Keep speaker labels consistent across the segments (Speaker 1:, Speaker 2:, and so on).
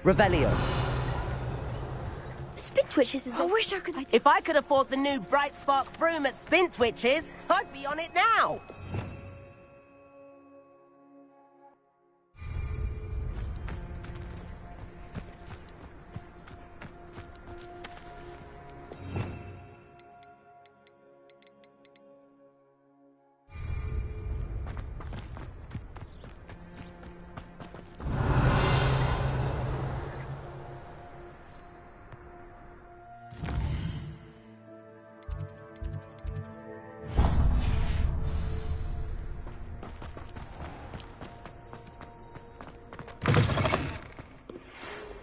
Speaker 1: Revelio.
Speaker 2: Spintwitches is... I wish I could...
Speaker 1: If I could afford the new Bright Spark broom at Spintwitches, I'd be on it now!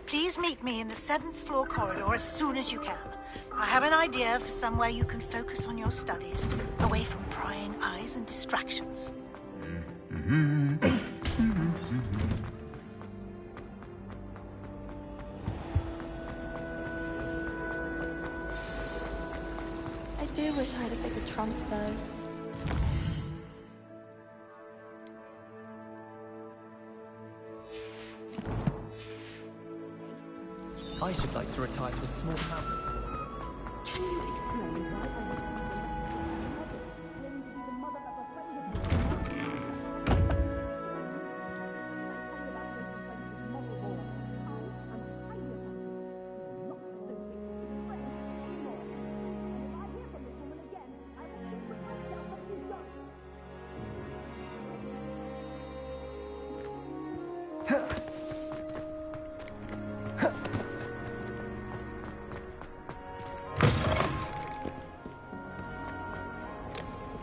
Speaker 3: Please meet me in the 7th floor corridor as soon as you can. I have an idea for somewhere you can focus on your studies, away from prying eyes and distractions.
Speaker 2: I do wish I had a bigger trunk, though.
Speaker 4: I should like to retire to a small hamlet.
Speaker 2: Can you explain why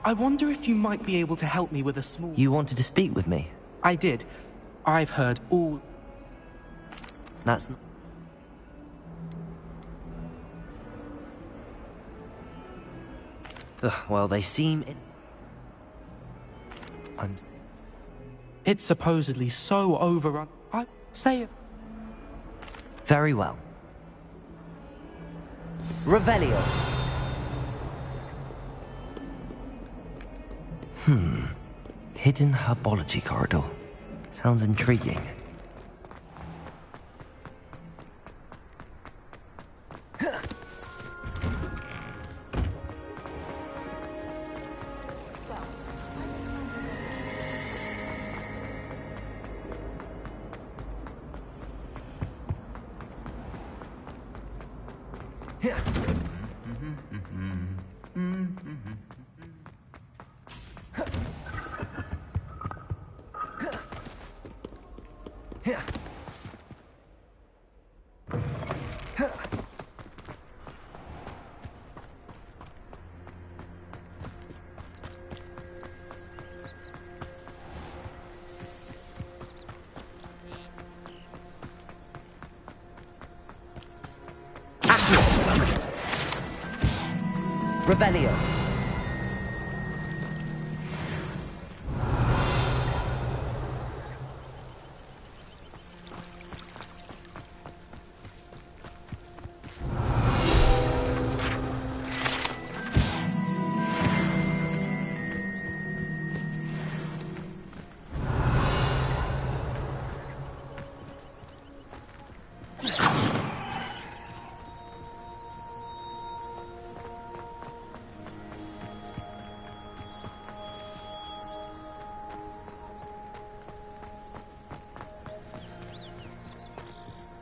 Speaker 5: I wonder if you might be able to help me with a small...
Speaker 1: You wanted to speak with me?
Speaker 5: I did. I've heard all...
Speaker 1: That's... Ugh, well, they seem...
Speaker 5: It's supposedly so overrun. I say it.
Speaker 1: Very well. Revelio. Hidden herbology corridor. Sounds intriguing. Revelio.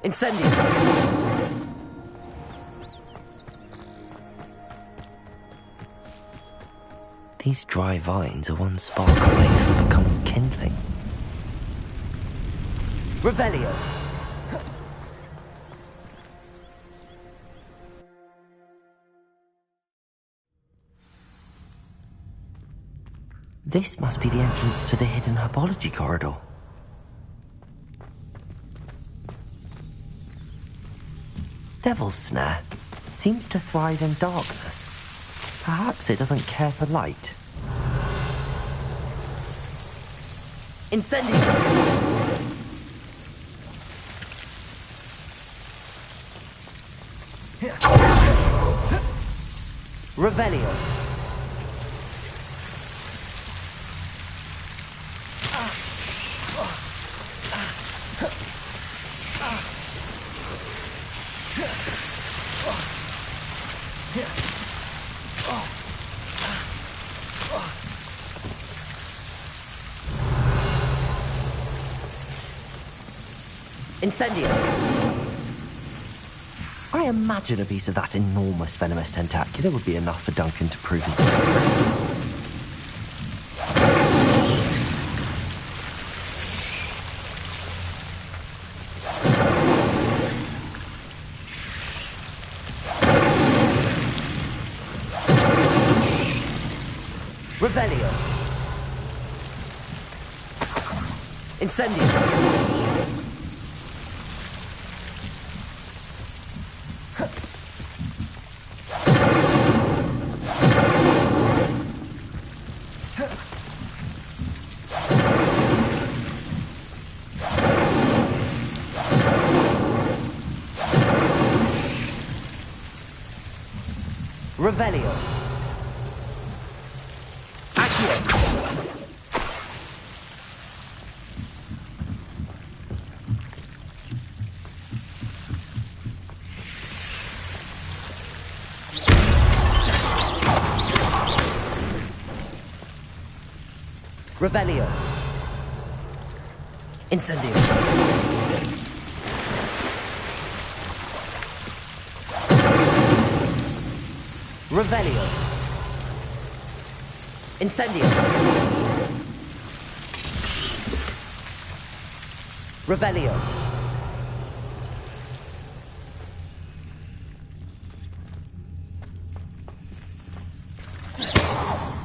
Speaker 1: Incendio! These dry vines are one spark away from becoming kindling. Revelio! This must be the entrance to the hidden herbology corridor. Devil's Snare seems to thrive in darkness. Perhaps it doesn't care for light. Incendio! Revelio! Incendio! I imagine a piece of that enormous venomous tentacular would be enough for Duncan to prove his bravery. Revelio. Incendio. Revelio. Accio. Revelio. Incendio. Revelio. Incendio. Revelio.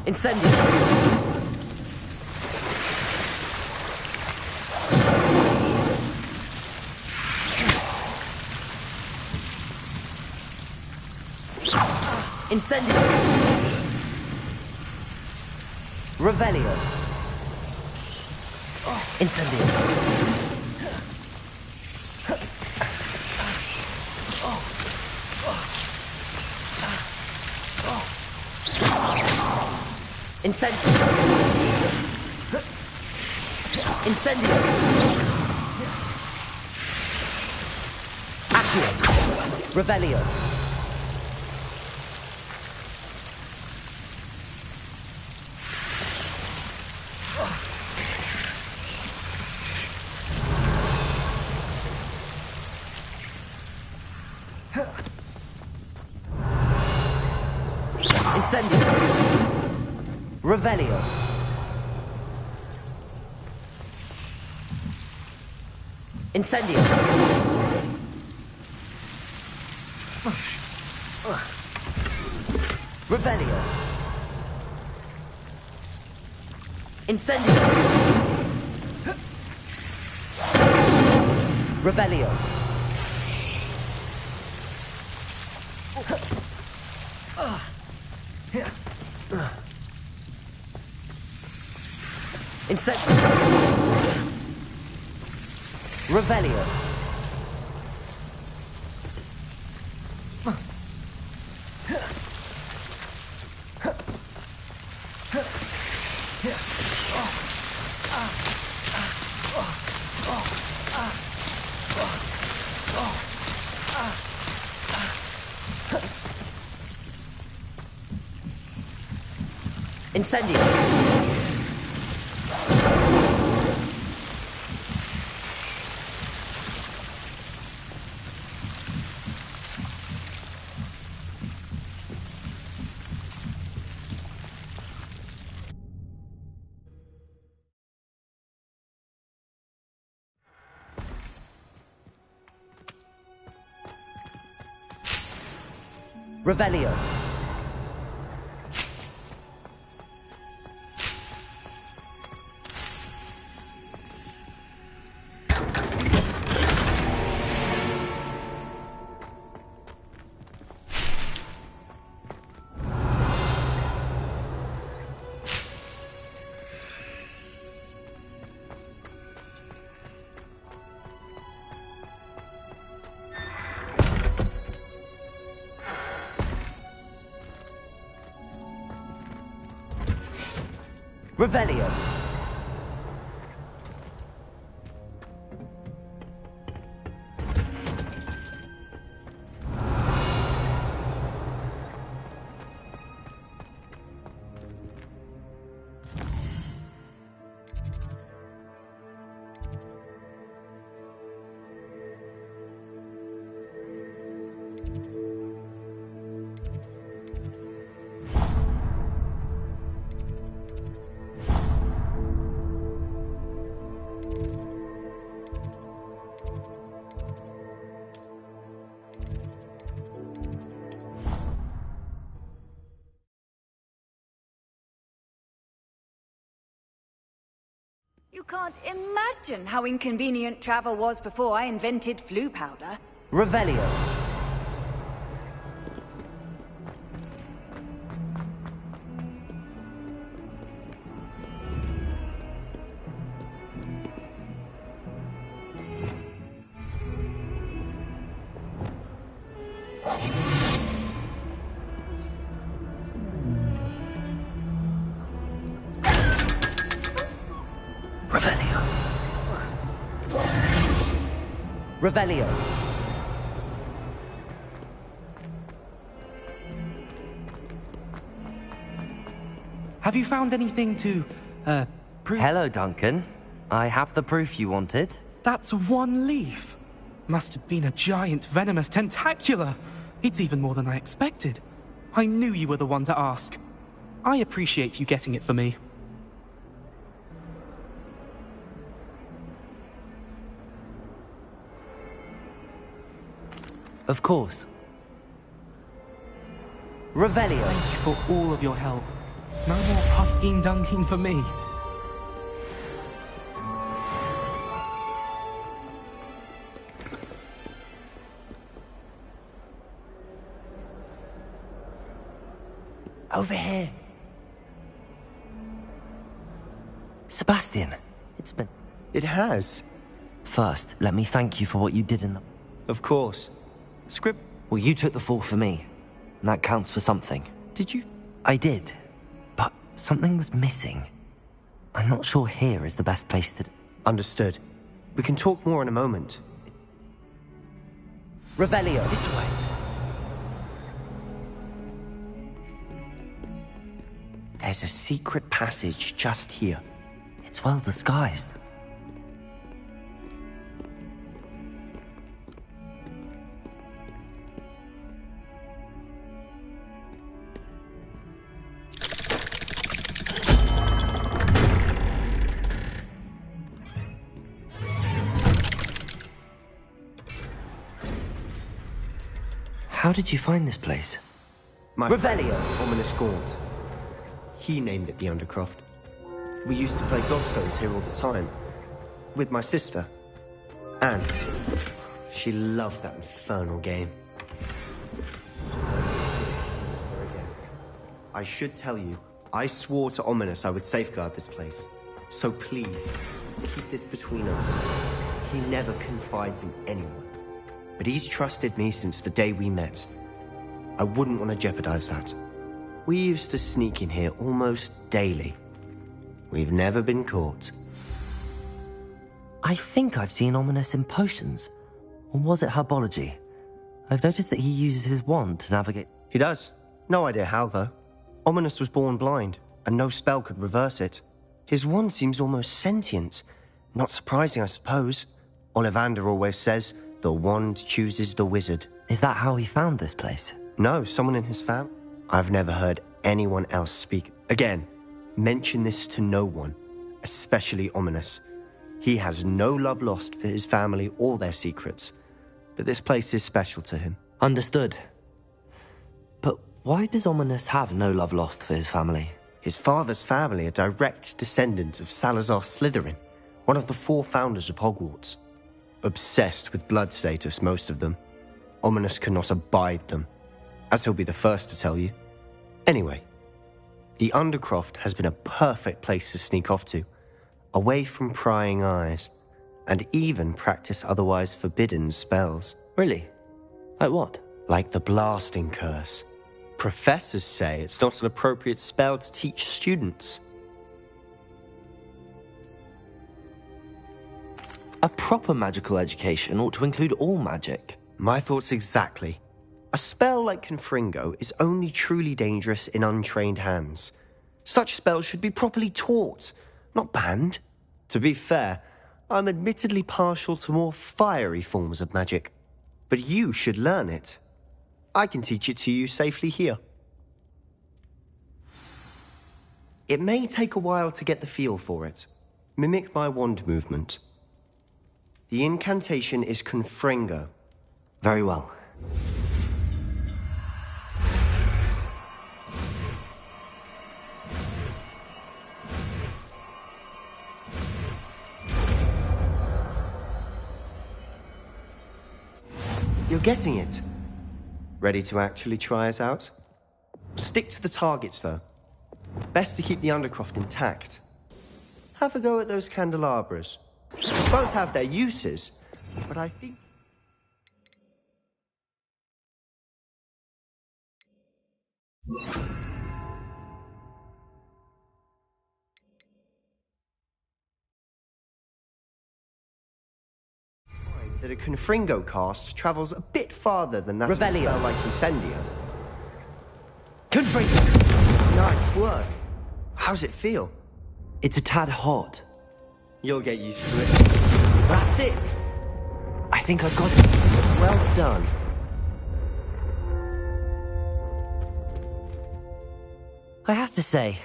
Speaker 1: Incendio. Incendio. Revelio. Incendio. Incendio. Incendio. Accio. Revelio. Incendio. Revelio. Incendio. Revelio. Incendio. Revelio. Incendio. Revelio. Incendio. Revelio. Revelio.
Speaker 6: You can't imagine how inconvenient travel was before I invented flu powder.
Speaker 1: Revelio. Revelio.
Speaker 5: Have you found anything to, prove?
Speaker 1: Hello, Duncan. I have the proof you wanted.
Speaker 5: That's one leaf. Must have been a giant venomous tentacula. It's even more than I expected. I knew you were the one to ask. I appreciate you getting it for me.
Speaker 1: Of course. Revelio.
Speaker 5: Thank you for all of your help. No more puffskein dunking for me.
Speaker 7: Over here.
Speaker 1: Sebastian, it's been...
Speaker 7: It has.
Speaker 1: First, let me thank you for what you did in the...
Speaker 7: Of course. Script.
Speaker 1: Well, you took the fall for me, and that counts for something.
Speaker 7: Did you?
Speaker 1: I did, but something was missing. I'm not sure here is the best place to...
Speaker 7: Understood. We can talk more in a moment.
Speaker 1: Revelio.
Speaker 7: This way. There's a secret passage just here.
Speaker 1: It's well disguised. How did you find this place?
Speaker 7: My
Speaker 1: Revelio.
Speaker 7: Ominous Gaunt. He named it the Undercroft. We used to play gobstones here all the time. With my sister. Anne. She loved that infernal game. I should tell you, I swore to Ominous I would safeguard this place. So please, keep this between us. He never confides in anyone. But he's trusted me since the day we met. I wouldn't want to jeopardize that. We used to sneak in here almost daily. We've never been caught.
Speaker 1: I think I've seen Ominous in potions. Or was it herbology? I've noticed that he uses his wand to navigate...
Speaker 7: He does. No idea how, though. Ominous was born blind, and no spell could reverse it. His wand seems almost sentient. Not surprising, I suppose. Ollivander always says, the wand chooses the wizard.
Speaker 1: Is that how he found this place?
Speaker 7: No, someone in his family. I've never heard anyone else speak. Again, mention this to no one, especially Ominous. He has no love lost for his family or their secrets, but this place is special to him.
Speaker 1: Understood. But why does Ominous have no love lost for his family?
Speaker 7: His father's family are direct descendants of Salazar Slytherin, one of the 4 founders of Hogwarts. Obsessed with blood status, most of them. Ominous cannot abide them, as he'll be the first to tell you. Anyway, the Undercroft has been a perfect place to sneak off to, away from prying eyes, and even practice otherwise forbidden spells.
Speaker 1: Really? Like what?
Speaker 7: Like the blasting curse. Professors say it's not an appropriate spell to teach students.
Speaker 1: A proper magical education ought to include all magic.
Speaker 7: My thoughts exactly. A spell like Confringo is only truly dangerous in untrained hands. Such spells should be properly taught, not banned. To be fair, I'm admittedly partial to more fiery forms of magic. But you should learn it. I can teach it to you safely here. It may take a while to get the feel for it. Mimic my wand movement. The incantation is Confringo.
Speaker 1: Very well.
Speaker 7: You're getting it. Ready to actually try it out? Stick to the targets, though. Best to keep the Undercroft intact. Have a go at those candelabras. Both have their uses, but I think... that a Confringo cast travels a bit farther than that of a spell like Incendio.
Speaker 1: Confringo!
Speaker 7: Nice work. How's it feel?
Speaker 1: It's a tad hot.
Speaker 7: You'll get used to it. That's it!
Speaker 1: I think I've got it.
Speaker 7: Well done.
Speaker 1: I have to say,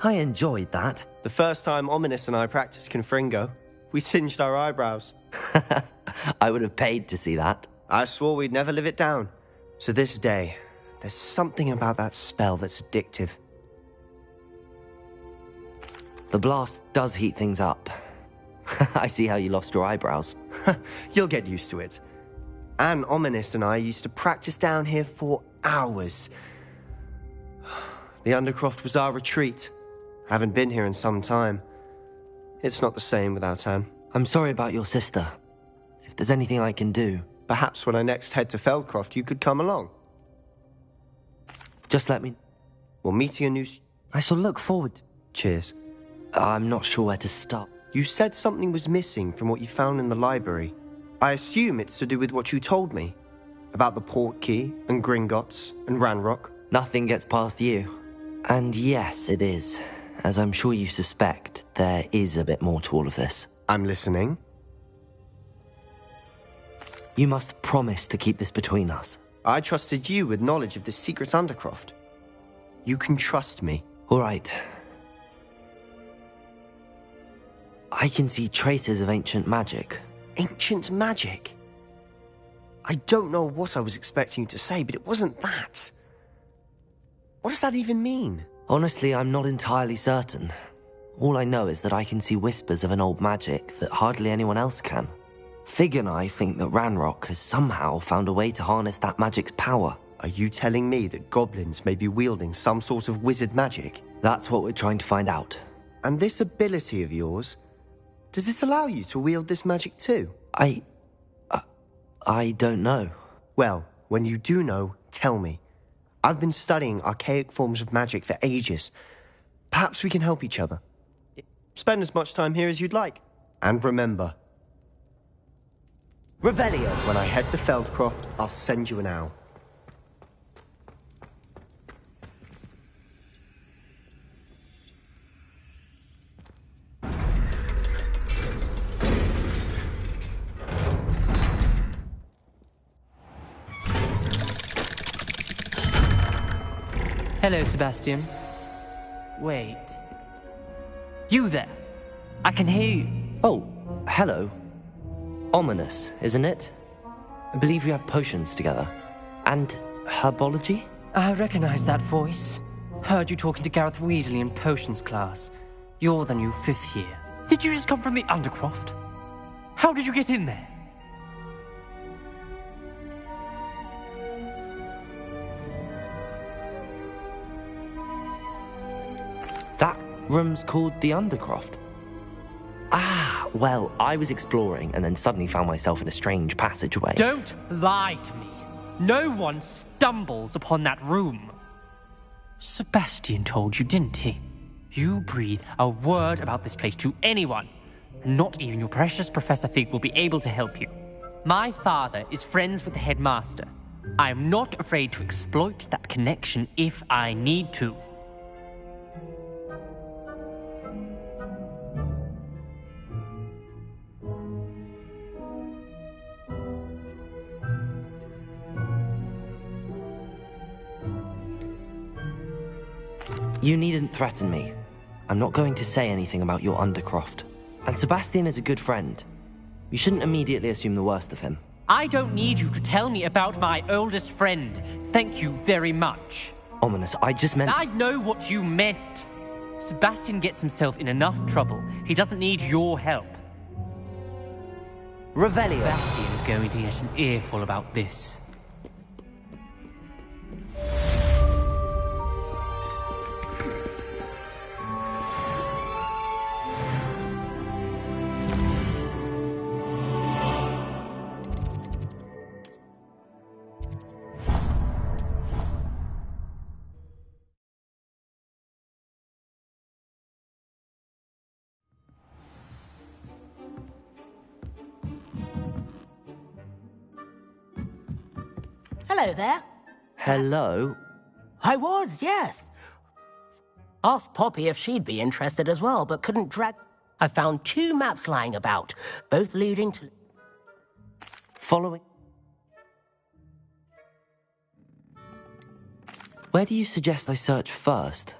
Speaker 1: I enjoyed that.
Speaker 7: The first time Ominous and I practiced Confringo, we singed our eyebrows.
Speaker 1: I would have paid to see that.
Speaker 7: I swore we'd never live it down. So this day, there's something about that spell that's addictive.
Speaker 1: The blast does heat things up. I see how you lost your eyebrows.
Speaker 7: You'll get used to it. Anne, Ominous and I used to practice down here for hours. The Undercroft was our retreat. Haven't been here in some time. It's not the same without Anne.
Speaker 1: I'm sorry about your sister. If there's anything I can do...
Speaker 7: Perhaps when I next head to Feldcroft, you could come along.
Speaker 1: Just let me...
Speaker 7: We're meeting a new...
Speaker 1: I shall look forward...
Speaker 7: Cheers.
Speaker 1: I'm not sure where to start.
Speaker 7: You said something was missing from what you found in the library. I assume it's to do with what you told me. About the port key, and Gringotts, and Ranrock.
Speaker 1: Nothing gets past you. And yes, it is. As I'm sure you suspect, there is a bit more to all of this.
Speaker 7: I'm listening.
Speaker 1: You must promise to keep this between us.
Speaker 7: I trusted you with knowledge of the secret Undercroft. You can trust me.
Speaker 1: All right. I can see traces of ancient magic.
Speaker 7: Ancient magic? I don't know what I was expecting you to say, but it wasn't that. What does that even mean?
Speaker 1: Honestly, I'm not entirely certain. All I know is that I can see whispers of an old magic that hardly anyone else can. Fig and I think that Ranrock has somehow found a way to harness that magic's power.
Speaker 7: Are you telling me that goblins may be wielding some sort of wizard magic?
Speaker 1: That's what we're trying to find out.
Speaker 7: And this ability of yours, does it allow you to wield this magic too?
Speaker 1: I don't know.
Speaker 7: Well, when you do know, tell me. I've been studying archaic forms of magic for ages. Perhaps we can help each other. Spend as much time here as you'd like. And remember...
Speaker 1: Revelio!
Speaker 7: When I head to Feldcroft, I'll send you an owl.
Speaker 8: Hello, Sebastian. Wait. You there? I can hear you.
Speaker 1: Oh, hello. Ominous, isn't it? I believe we have potions together. And herbology?
Speaker 8: I recognize that voice. Heard you talking to Gareth Weasley in potions class. You're the new 5th year. Did you just come from the Undercroft? How did you get in there?
Speaker 1: That room's called the Undercroft. Ah, well, I was exploring and then suddenly found myself in a strange passageway.
Speaker 8: Don't lie to me. No one stumbles upon that room. Sebastian told you, didn't he? You breathe a word about this place to anyone, and not even your precious Professor Fig will be able to help you. My father is friends with the headmaster. I am not afraid to exploit that connection if I need to.
Speaker 1: You needn't threaten me. I'm not going to say anything about your Undercroft. And Sebastian is a good friend. You shouldn't immediately assume the worst of him.
Speaker 8: I don't need you to tell me about my oldest friend. Thank you very much.
Speaker 1: Ominous, I just meant...
Speaker 8: I know what you meant. Sebastian gets himself in enough trouble. He doesn't need your help.
Speaker 1: Revelio.
Speaker 8: Sebastian is going to get an earful about this.
Speaker 3: Hello there.
Speaker 1: Hello?
Speaker 9: I was, yes. Asked Poppy if she'd be interested as well, but couldn't drag... I found 2 maps lying about, both leading to...
Speaker 1: Following? Where do you suggest I search first?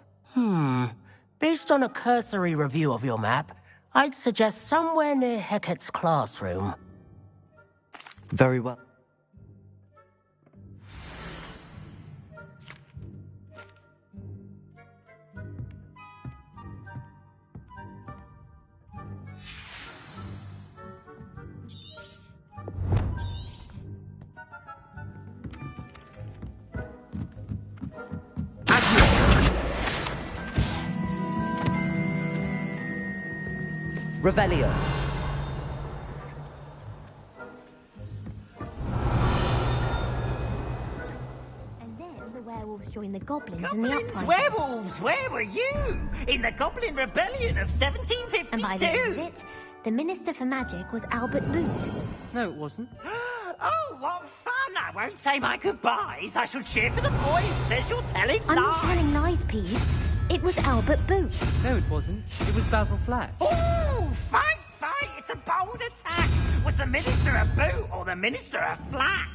Speaker 9: Based on a cursory review of your map, I'd suggest somewhere near Hecat's classroom.
Speaker 1: Very well. Revelio.
Speaker 2: And then the werewolves joined the goblins in the uprising.
Speaker 10: Werewolves, where were you? In the Goblin Rebellion of 1752?
Speaker 2: And by the end of it, the Minister for Magic was Albert Boot.
Speaker 8: No, it wasn't.
Speaker 10: Oh, what fun! I won't say my goodbyes. I shall cheer for the boy who says you're telling
Speaker 2: I'm not
Speaker 10: lies.
Speaker 2: telling lies, Peeves. It was Albert Boot.
Speaker 8: No, it wasn't. It was Basil Flash.
Speaker 10: Oh, fight! It's a bold attack. Was the Minister a boot or the Minister a flack?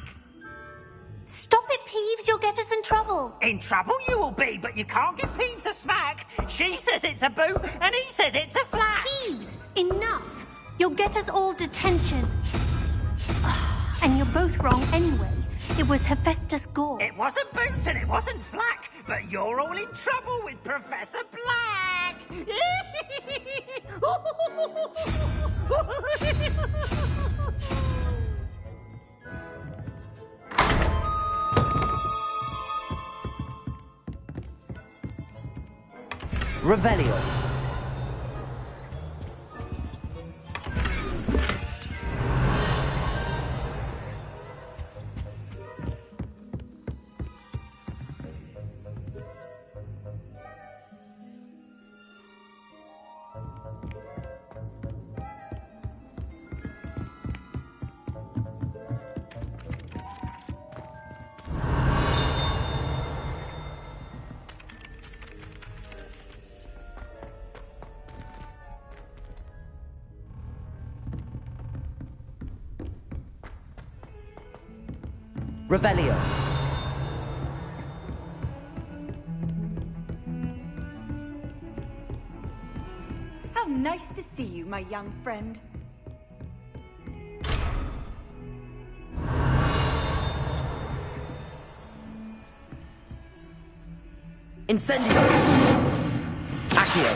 Speaker 2: Stop it, Peeves. You'll get us in trouble.
Speaker 10: In trouble you will be, but you can't give Peeves a smack. She says it's a boot and he says it's a flack.
Speaker 2: Peeves, enough. You'll get us all detention. And you're both wrong anyway. It was Hephaestus Gore.
Speaker 10: It wasn't boot and it wasn't flack, but you're all in trouble with Professor Black.
Speaker 1: Revelio. Revelio.
Speaker 6: How nice to see you, my young friend.
Speaker 1: Incendio. Accio.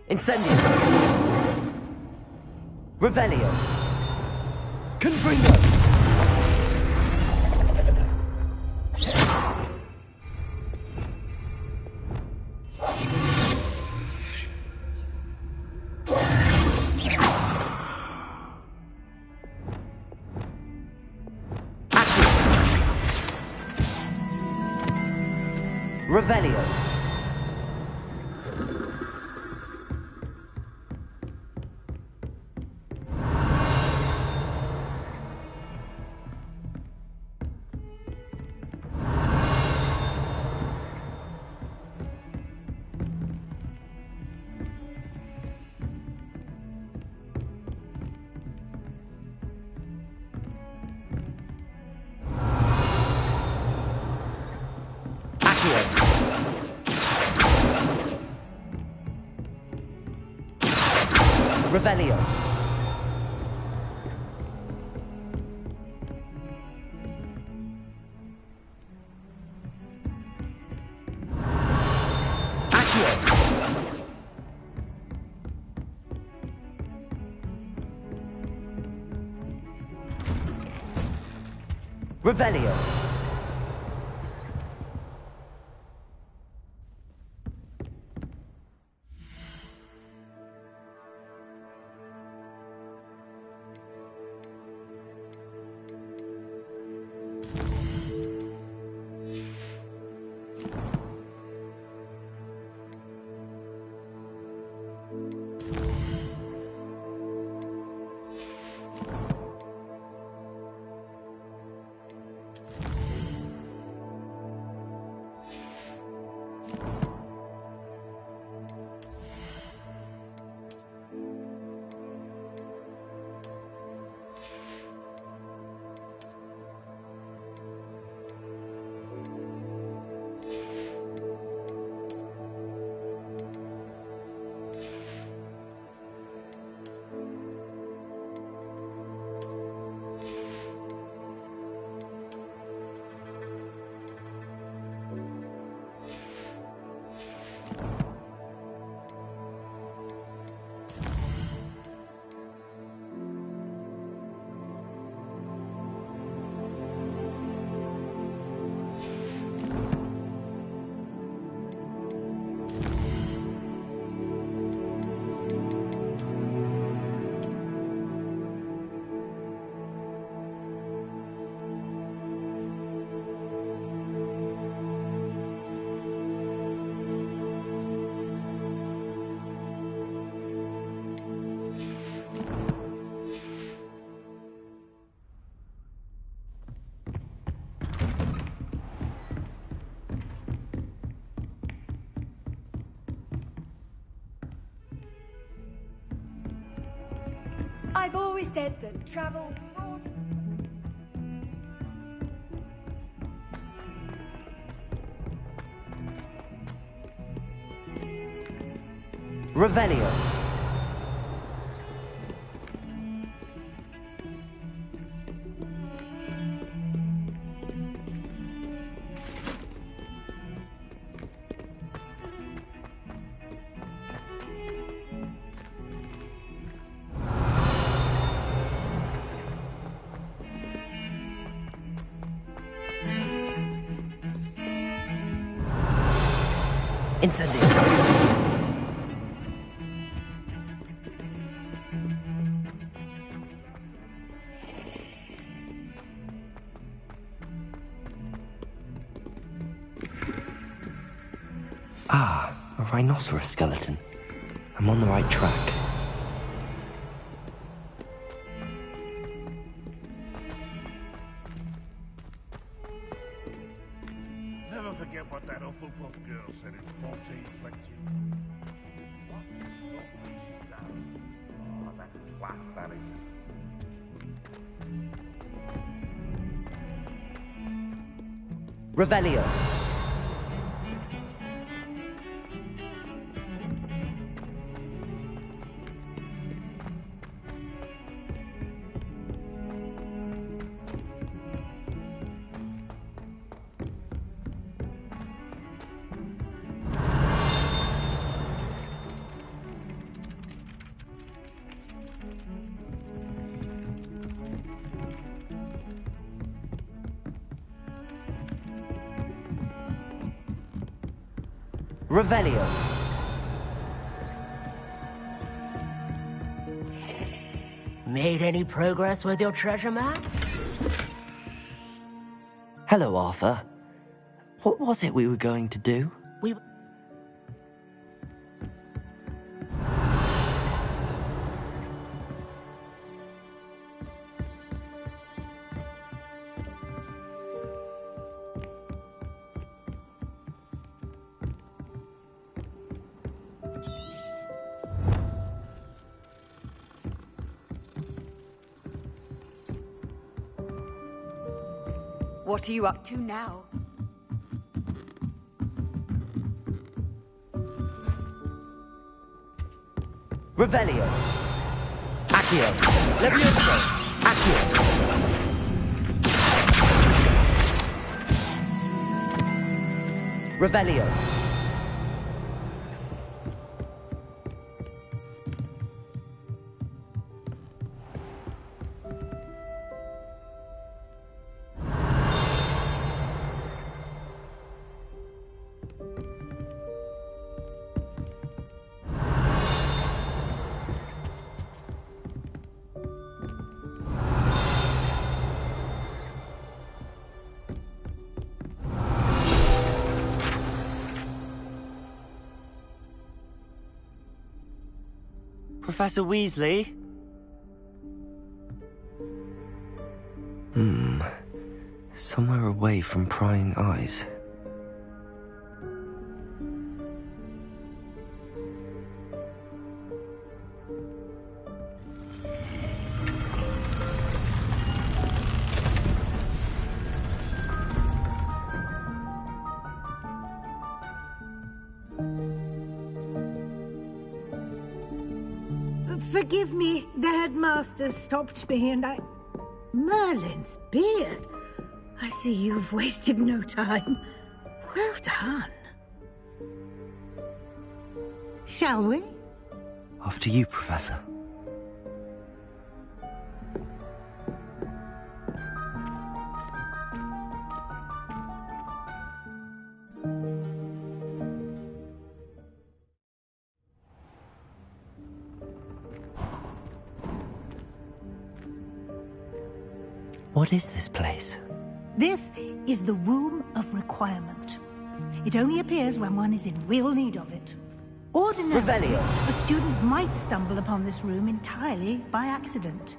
Speaker 1: Incendio. Revelio. Confringo. Revelio. Revelio. Accio. Revelio.
Speaker 6: I've always said that travel...
Speaker 1: Revelio. Incendio. Ah, a rhinoceros skeleton. I'm on the right track.
Speaker 11: Never forget what that Hufflepuff girl said in 1420. What? Lovely down. Oh, that's flat, that is.
Speaker 1: Revelio. Revelio.
Speaker 9: Made any progress with your treasure map?
Speaker 1: Hello, Arthur. What was it we were going to do?
Speaker 9: We...
Speaker 6: What are you up to now?
Speaker 1: Revelio. Accio. Levioso. Accio. Revelio. Professor Weasley? Somewhere away from prying eyes.
Speaker 3: Forgive me, the headmaster stopped me and I... Merlin's beard. I see you've wasted no time. Well done. Shall we?
Speaker 1: After you, Professor. What is this place?
Speaker 3: This is the Room of Requirement. It only appears when one is in real need of it. Ordinarily, a student might stumble upon this room entirely by accident.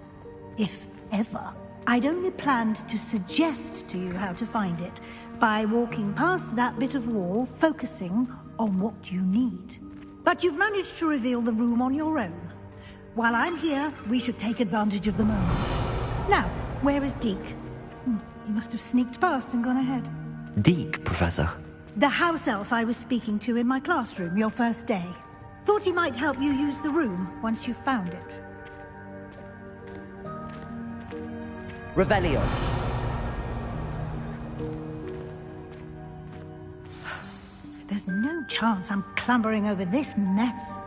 Speaker 3: If ever. I'd only planned to suggest to you how to find it by walking past that bit of wall, focusing on what you need. But you've managed to reveal the room on your own. While I'm here, we should take advantage of the moment. Now, where is Deke? He must have sneaked past and gone ahead.
Speaker 1: Deke, Professor.
Speaker 3: The house elf I was speaking to in my classroom your first day. Thought he might help you use the room once you found it.
Speaker 9: Revelio.
Speaker 3: There's no chance I'm clambering over this mess.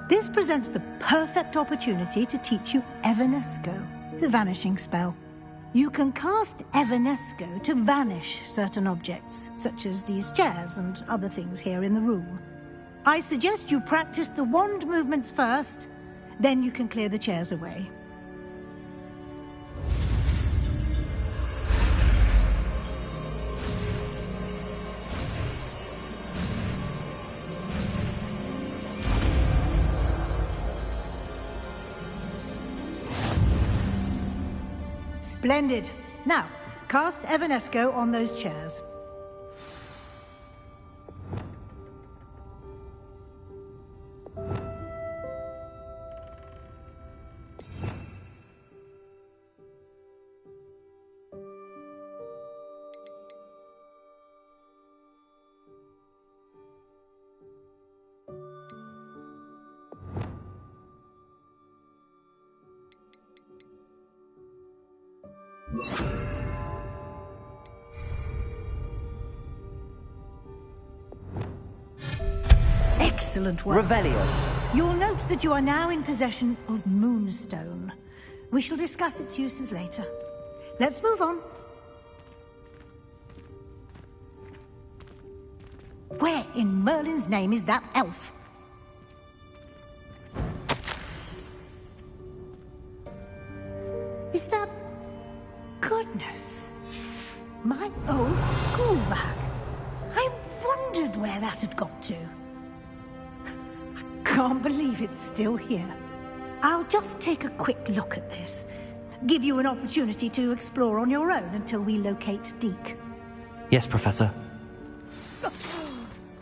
Speaker 3: This presents the perfect opportunity to teach you Evanesco, the vanishing spell. You can cast Evanesco to vanish certain objects, such as these chairs and other things here in the room. I suggest you practice the wand movements first, then you can clear the chairs away. Splendid. Now, cast Evanesco on those chairs. Excellent work.
Speaker 9: Revelio.
Speaker 3: You'll note that you are now in possession of Moonstone. We shall discuss its uses later. Let's move on. Where in Merlin's name is that elf? Is that... Goodness. My old school bag. I wondered where that had got to. I can't believe it's still here. I'll just take a quick look at this. Give you an opportunity to explore on your own until we locate Deke.
Speaker 1: Yes, Professor.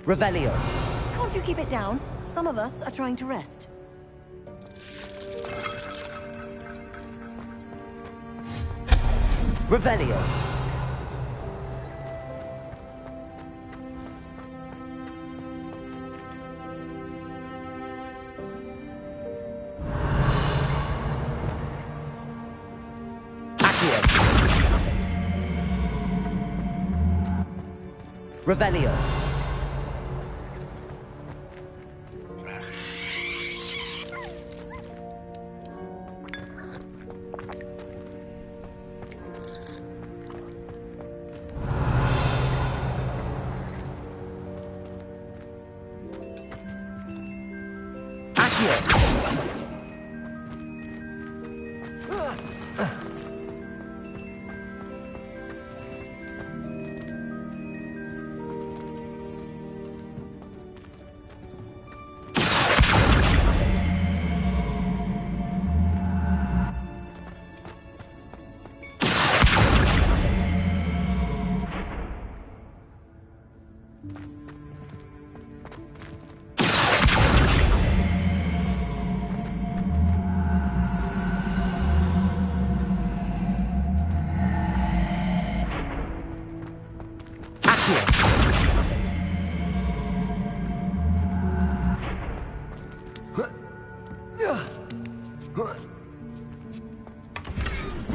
Speaker 9: Revelio.
Speaker 12: Can't you keep it down? Some of us are trying to rest.
Speaker 9: Revelio. Revelio.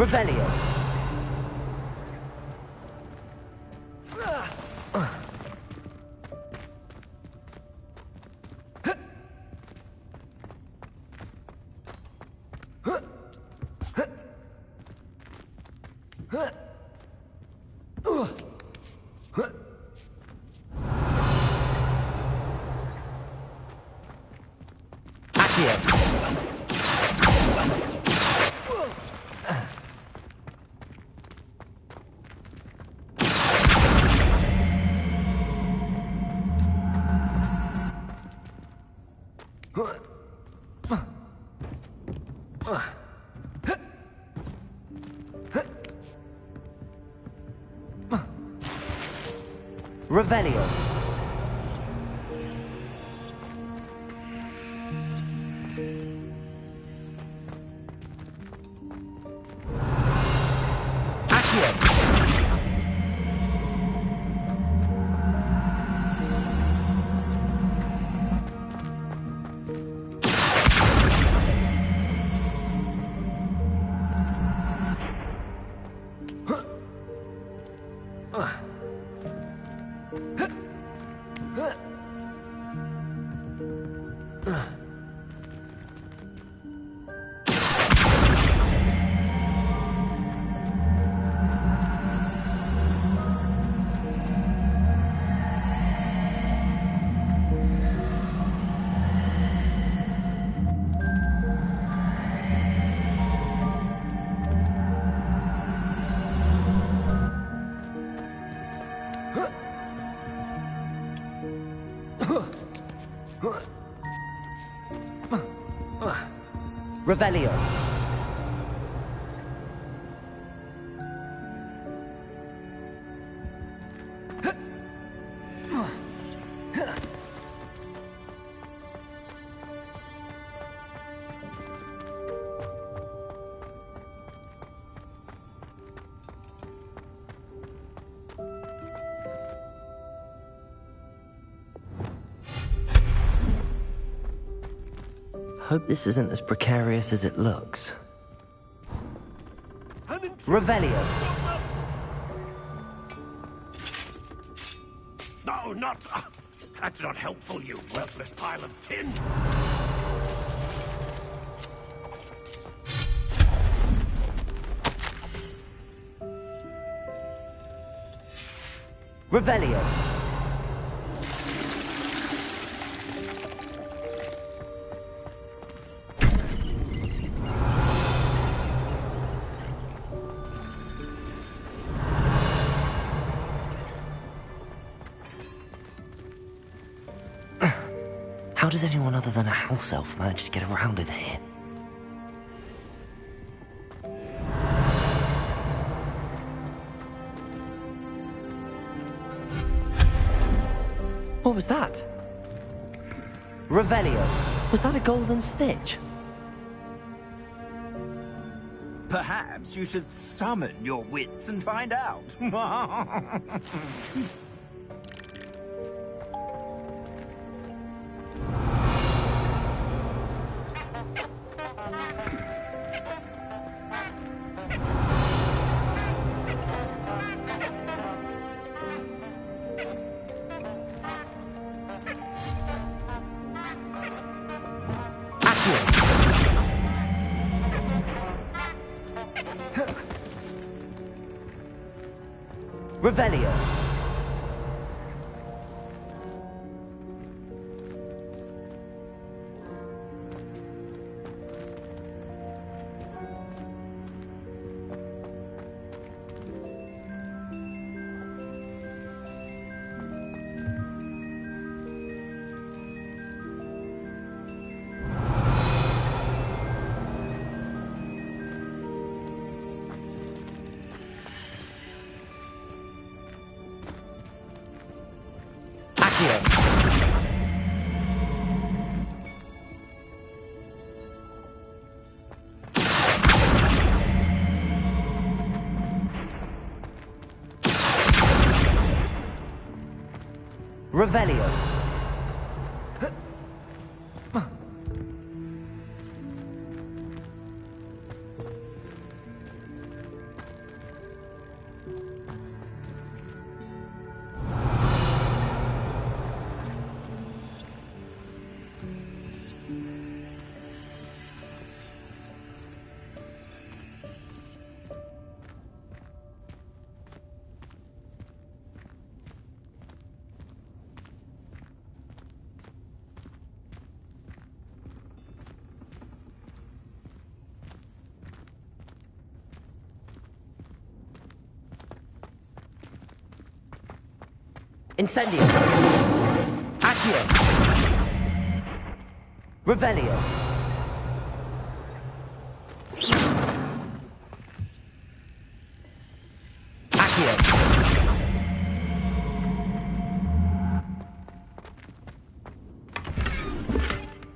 Speaker 1: Revelio. Revelio. Revelio. Hope this isn't as precarious as it looks. Revelio.
Speaker 11: No, not... that's not helpful, you worthless pile of tin.
Speaker 1: Revelio. How does anyone other than a house elf manage to get around in here? What was that? Revelio. Was that a golden stitch?
Speaker 10: Perhaps you should summon your wits and find out.
Speaker 1: Revelio. Revelio. Incendio. Accio. Revelio. Accio.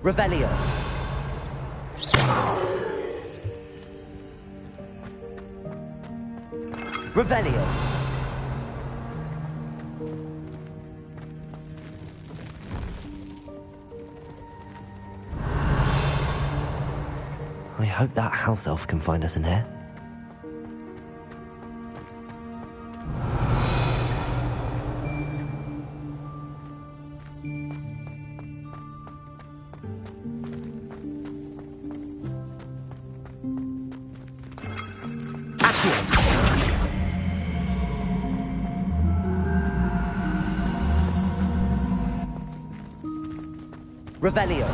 Speaker 1: Revelio. Revelio. I hope that house elf can find us in here. Revelio.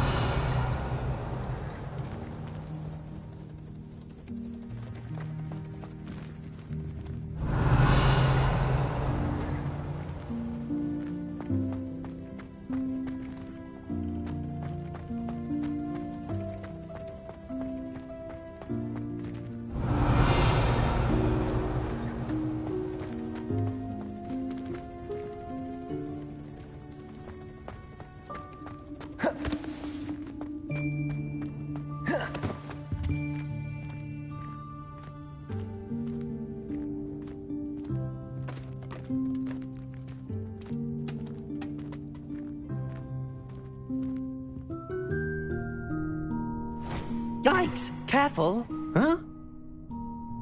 Speaker 1: Yikes! Careful!
Speaker 10: Huh?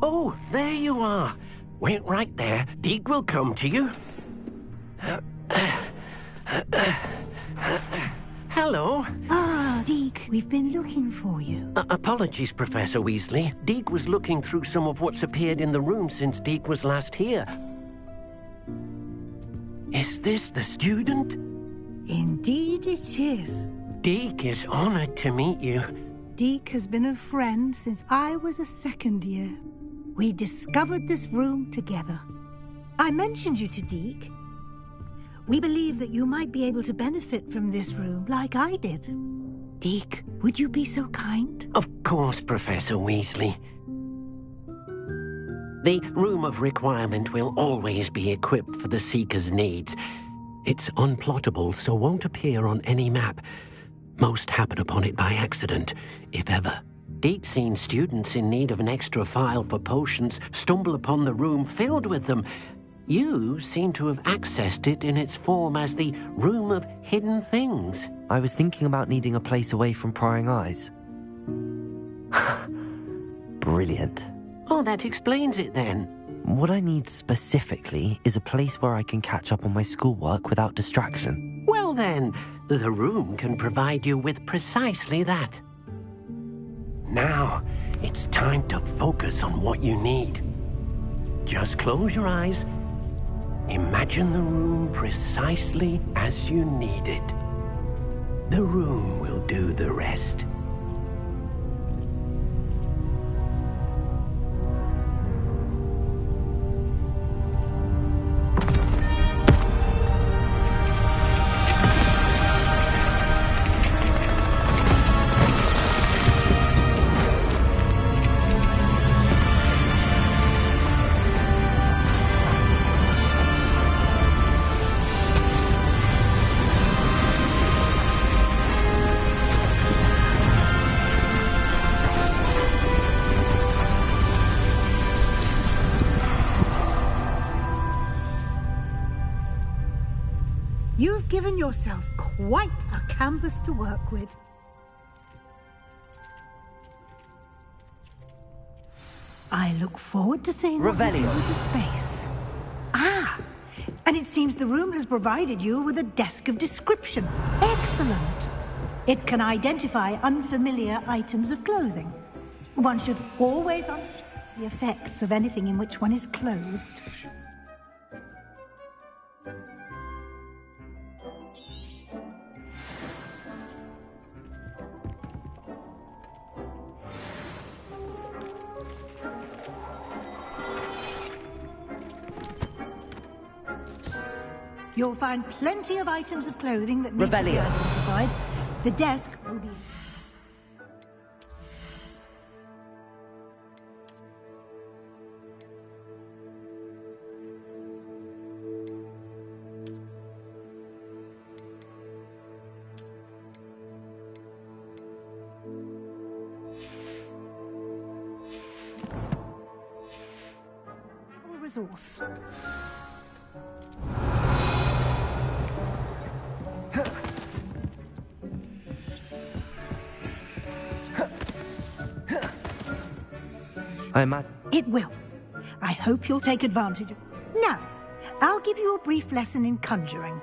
Speaker 10: Oh, there you are. Wait right there. Deek will come to you. Hello.
Speaker 3: Ah, Deek, we've been looking for you.
Speaker 10: Apologies, Professor Weasley. Deek was looking through some of what's appeared in the room since Deek was last here. Is this the student?
Speaker 3: Indeed it is.
Speaker 10: Deek is honored to meet you.
Speaker 3: Deek has been a friend since I was a second year. We discovered this room together. I mentioned you to Deek. We believe that you might be able to benefit from this room like I did. Deek, would you be so kind?
Speaker 10: Of course, Professor Weasley. The Room of Requirement will always be equipped for the Seeker's needs. It's unplottable, so won't appear on any map. Most happen upon it by accident, if ever. Deek's seen students in need of an extra file for potions stumble upon the room filled with them. You seem to have accessed it in its form as the Room of Hidden Things.
Speaker 1: I was thinking about needing a place away from prying eyes. Brilliant.
Speaker 10: Oh, that explains it then.
Speaker 1: What I need specifically is a place where I can catch up on my schoolwork without distraction.
Speaker 10: Well then, the room can provide you with precisely that. Now, it's time to focus on what you need. Just close your eyes. Imagine the room precisely as you need it. The room will do the rest.
Speaker 3: You've given yourself quite a canvas to work with. I look forward to seeing what you do with the space. Ah, and it seems the room has provided you with a desk of description. Excellent. It can identify unfamiliar items of clothing. One should always understand the effects of anything in which one is clothed. You'll find plenty of items of clothing that need to be identified. The desk will be... resource.
Speaker 1: I imagine...
Speaker 3: It will. I hope you'll take advantage of... Now, I'll give you a brief lesson in conjuring.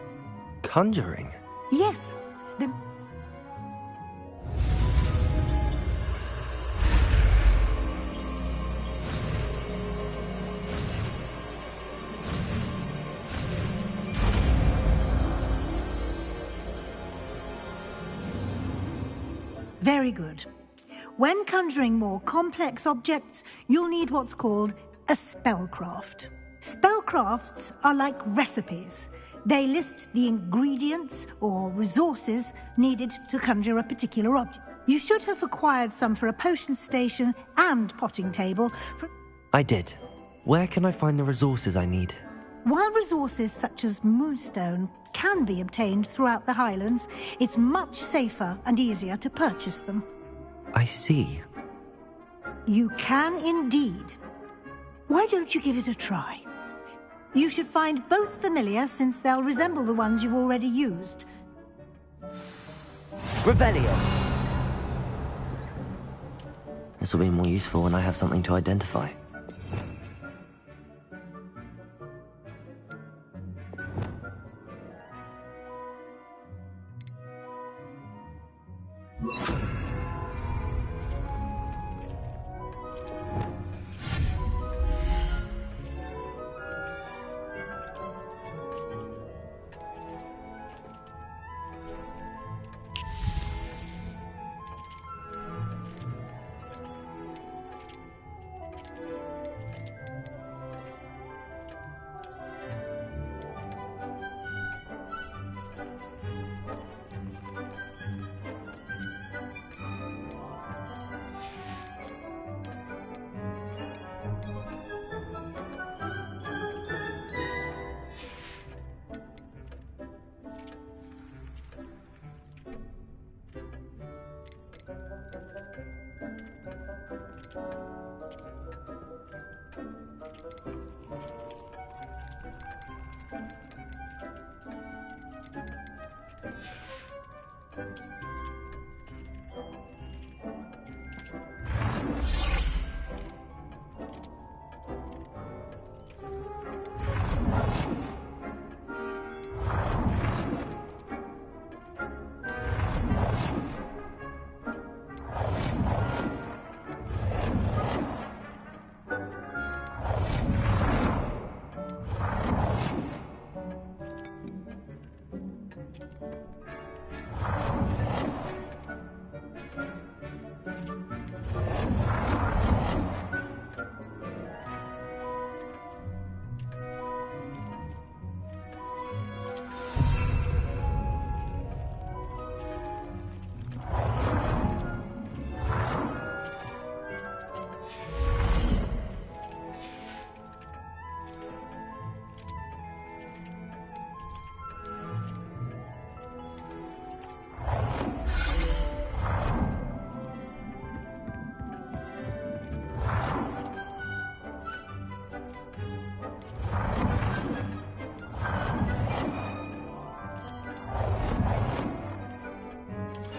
Speaker 1: Conjuring?
Speaker 3: Yes. The... Very good. When conjuring more complex objects, you'll need what's called a spellcraft. Spellcrafts are like recipes. They list the ingredients or resources needed to conjure a particular object. You should have acquired some for a potion station and potting table.
Speaker 1: I did. Where can I find the resources I need?
Speaker 3: While resources such as moonstone can be obtained throughout the Highlands, it's much safer and easier to purchase them.
Speaker 1: I see.
Speaker 3: You can indeed. Why don't you give it a try? You should find both familiar, since they'll resemble the ones you've already used.
Speaker 1: Revelio! This will be more useful when I have something to identify.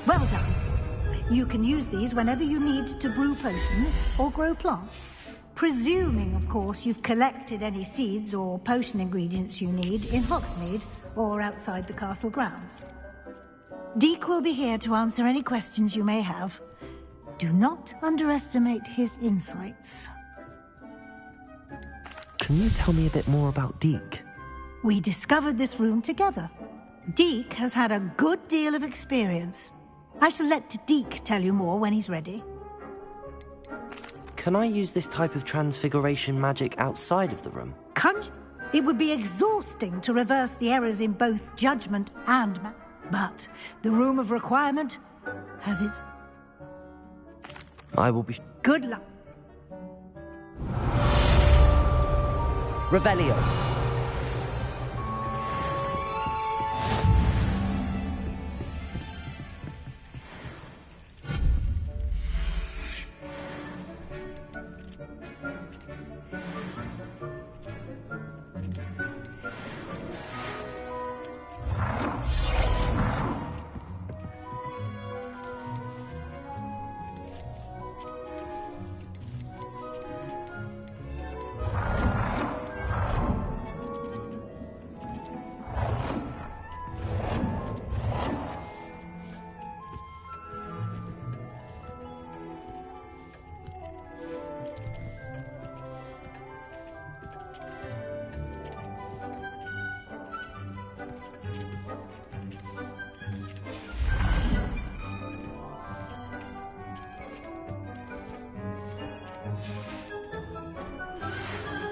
Speaker 3: Well done. You can use these whenever you need to brew potions or grow plants. Presuming, of course, you've collected any seeds or potion ingredients you need in Hogsmeade or outside the castle grounds. Deek will be here to answer any questions you may have. Do not underestimate his insights.
Speaker 1: Can you tell me a bit more about Deek?
Speaker 3: We discovered this room together. Deek has had a good deal of experience. I shall let Deek tell you more when he's ready.
Speaker 1: Can I use this type of transfiguration magic outside of the room?
Speaker 3: It would be exhausting to reverse the errors in both judgment and but the Room of Requirement has its...
Speaker 1: I will be...
Speaker 3: Good luck.
Speaker 1: Revelio.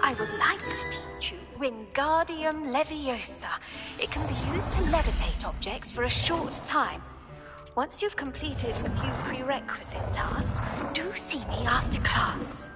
Speaker 13: I would like to teach you Wingardium Leviosa. It can be used to levitate objects for a short time. Once you've completed a few prerequisite tasks, do see me after class.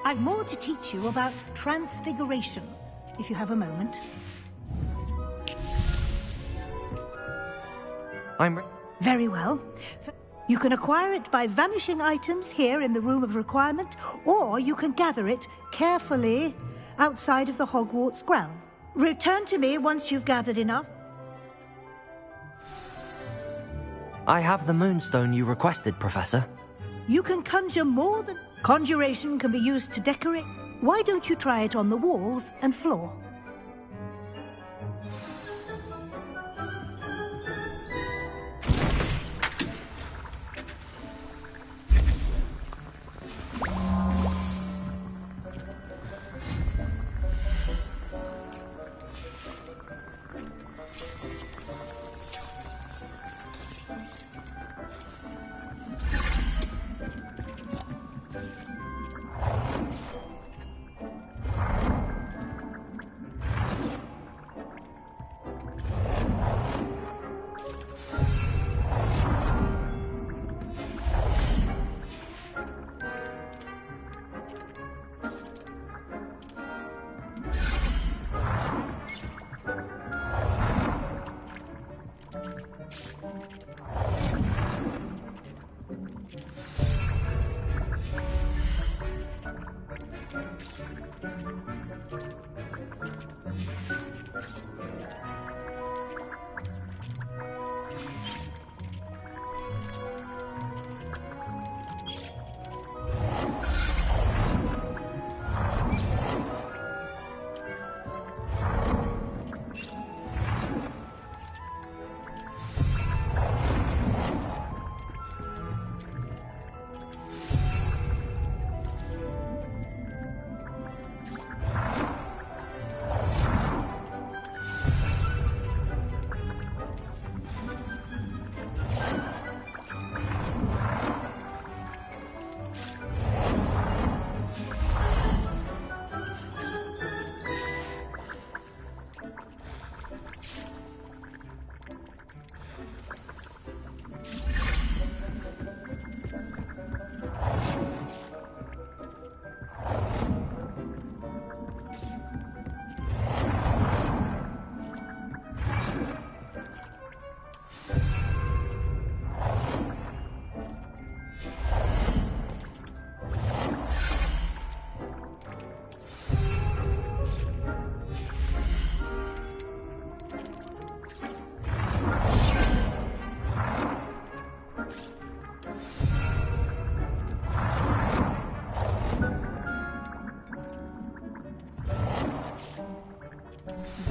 Speaker 3: I've more to teach you about transfiguration, if you have a moment. Very well. You can acquire it by vanishing items here in the Room of Requirement, or you can gather it carefully outside of the Hogwarts ground. Return to me once you've gathered enough.
Speaker 1: I have the moonstone you requested, Professor.
Speaker 3: You can conjure more than... Conjuration can be used to decorate. Why don't you try it on the walls and floor?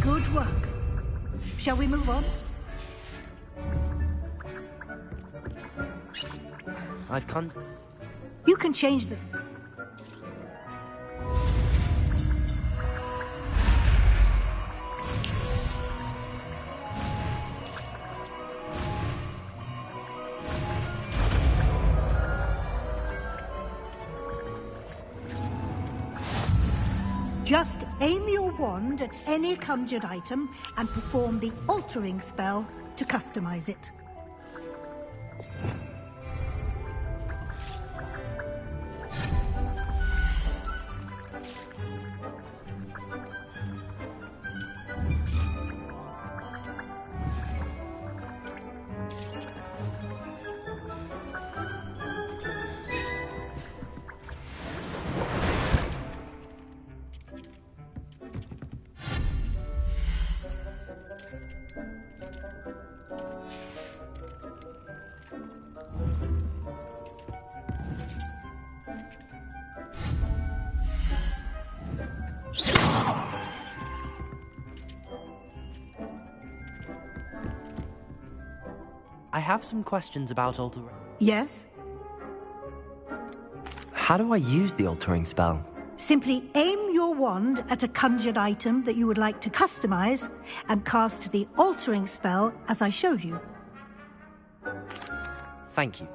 Speaker 3: Good work. Shall we move on?
Speaker 1: I've come...
Speaker 3: You can change the... Just aim your wand at any conjured item and perform the altering spell to customize it.
Speaker 1: I have some questions about altering...
Speaker 3: Yes?
Speaker 1: How do I use the altering spell?
Speaker 3: Simply aim your wand at a conjured item that you would like to customize and cast the altering spell as I showed you.
Speaker 1: Thank you.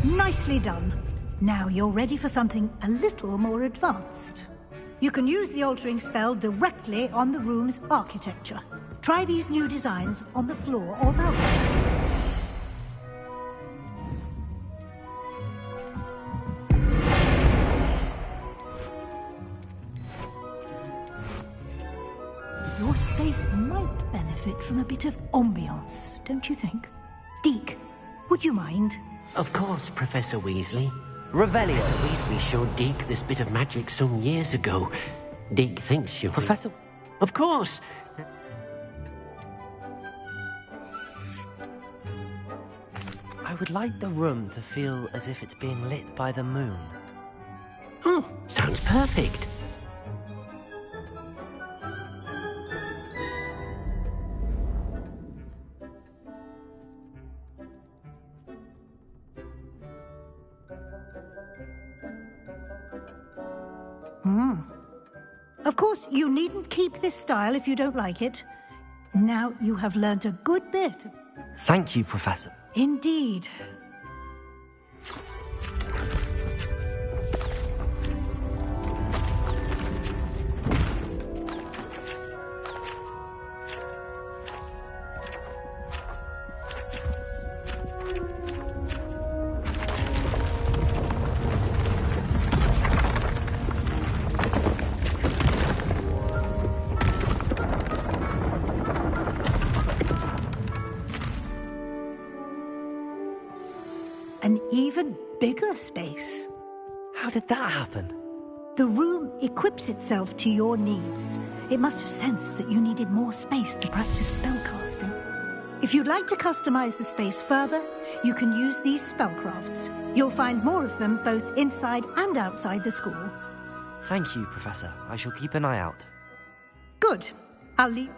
Speaker 3: Nicely done. Now you're ready for something a little more advanced. You can use the altering spell directly on the room's architecture. Try these new designs on the floor or balcony. Your space might benefit from a bit of ambiance, don't you think? Deke, would you mind?
Speaker 10: Of course, Professor Weasley.
Speaker 1: Revelio.
Speaker 10: Professor Weasley showed Deke this bit of magic some years ago. Deke thinks you...
Speaker 1: Professor...
Speaker 10: Of course.
Speaker 1: I would like the room to feel as if it's being lit by the moon.
Speaker 10: Oh, sounds perfect.
Speaker 3: Of course, you needn't keep this style if you don't like it. Now you have learnt a good bit.
Speaker 1: Thank you, Professor.
Speaker 3: Indeed. An even bigger space.
Speaker 1: How did that happen?
Speaker 3: The room equips itself to your needs. It must have sensed that you needed more space to practice spellcasting. If you'd like to customize the space further, you can use these spellcrafts. You'll find more of them both inside and outside the school.
Speaker 1: Thank you, Professor. I shall keep an eye out.
Speaker 3: Good. I'll leave...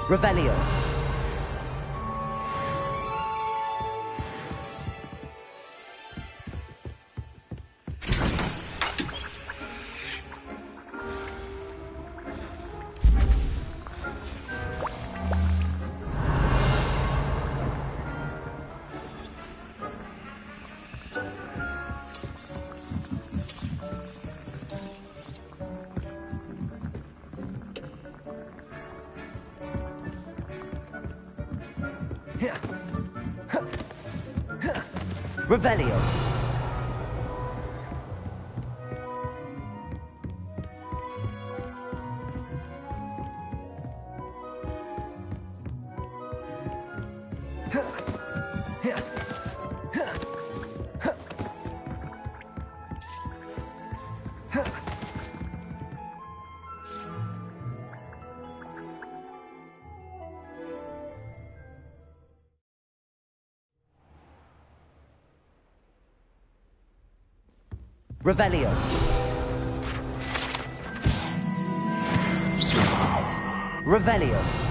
Speaker 1: Revelio. Revelio. Revelio. Revelio.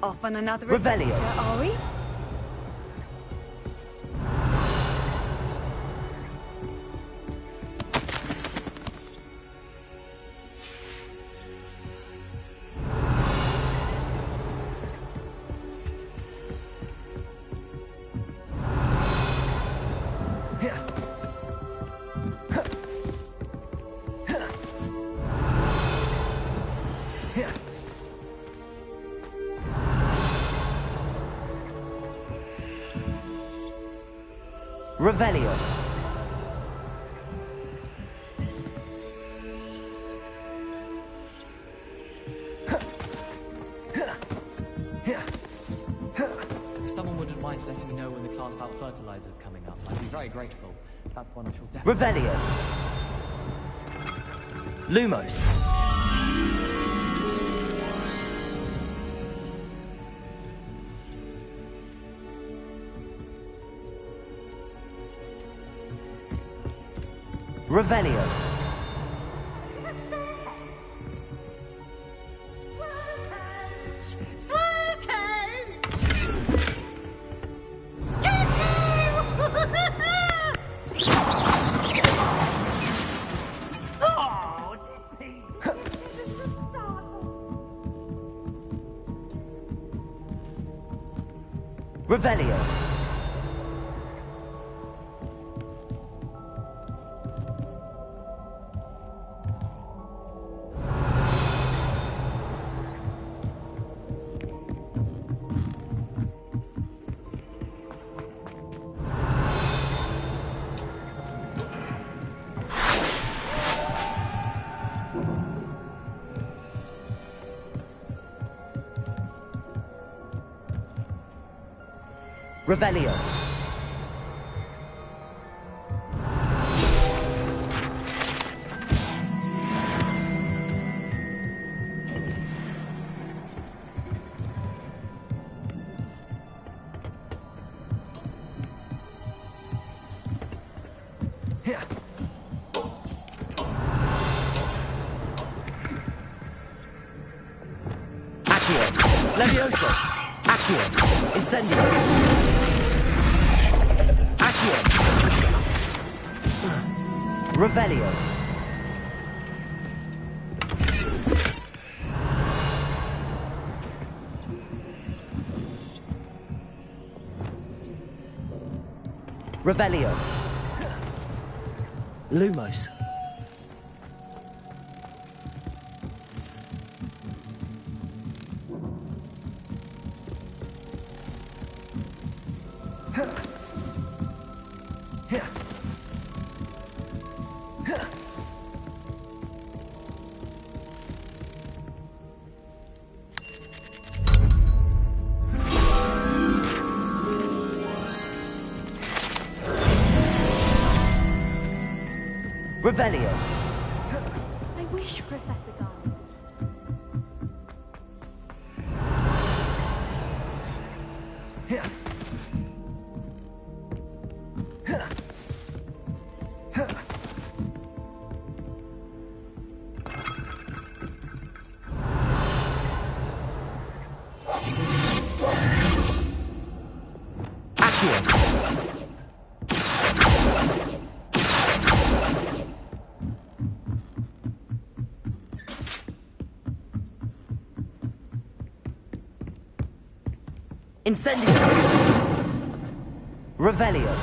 Speaker 6: Off on another
Speaker 1: Revelio.
Speaker 6: adventure, are we? Revelio.
Speaker 4: someone wouldn't mind letting me know when the class about fertilizer's coming up, I'd be very grateful. That's one I shall definitely...
Speaker 1: Revelio. Lumos. Revelio. Revelio. Revelio. Accio. Levioso. Accio. Incendio. Revelio. Revelio. Lumos. Revelio.
Speaker 2: I wish Professor Garland. Incendio. Revelio.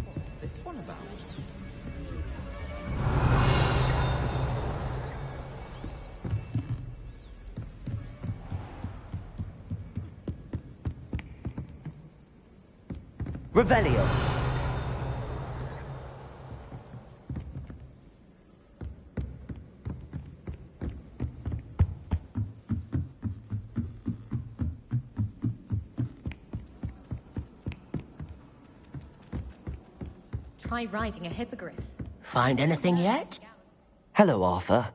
Speaker 4: What's this one about?
Speaker 1: Revelio.
Speaker 12: Try riding a hippogriff.
Speaker 9: Find anything yet?
Speaker 1: Hello, Arthur.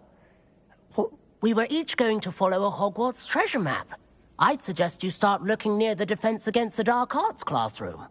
Speaker 1: What?
Speaker 9: We were each going to follow a Hogwarts treasure map. I'd suggest you start looking near the Defense Against the Dark Arts classroom.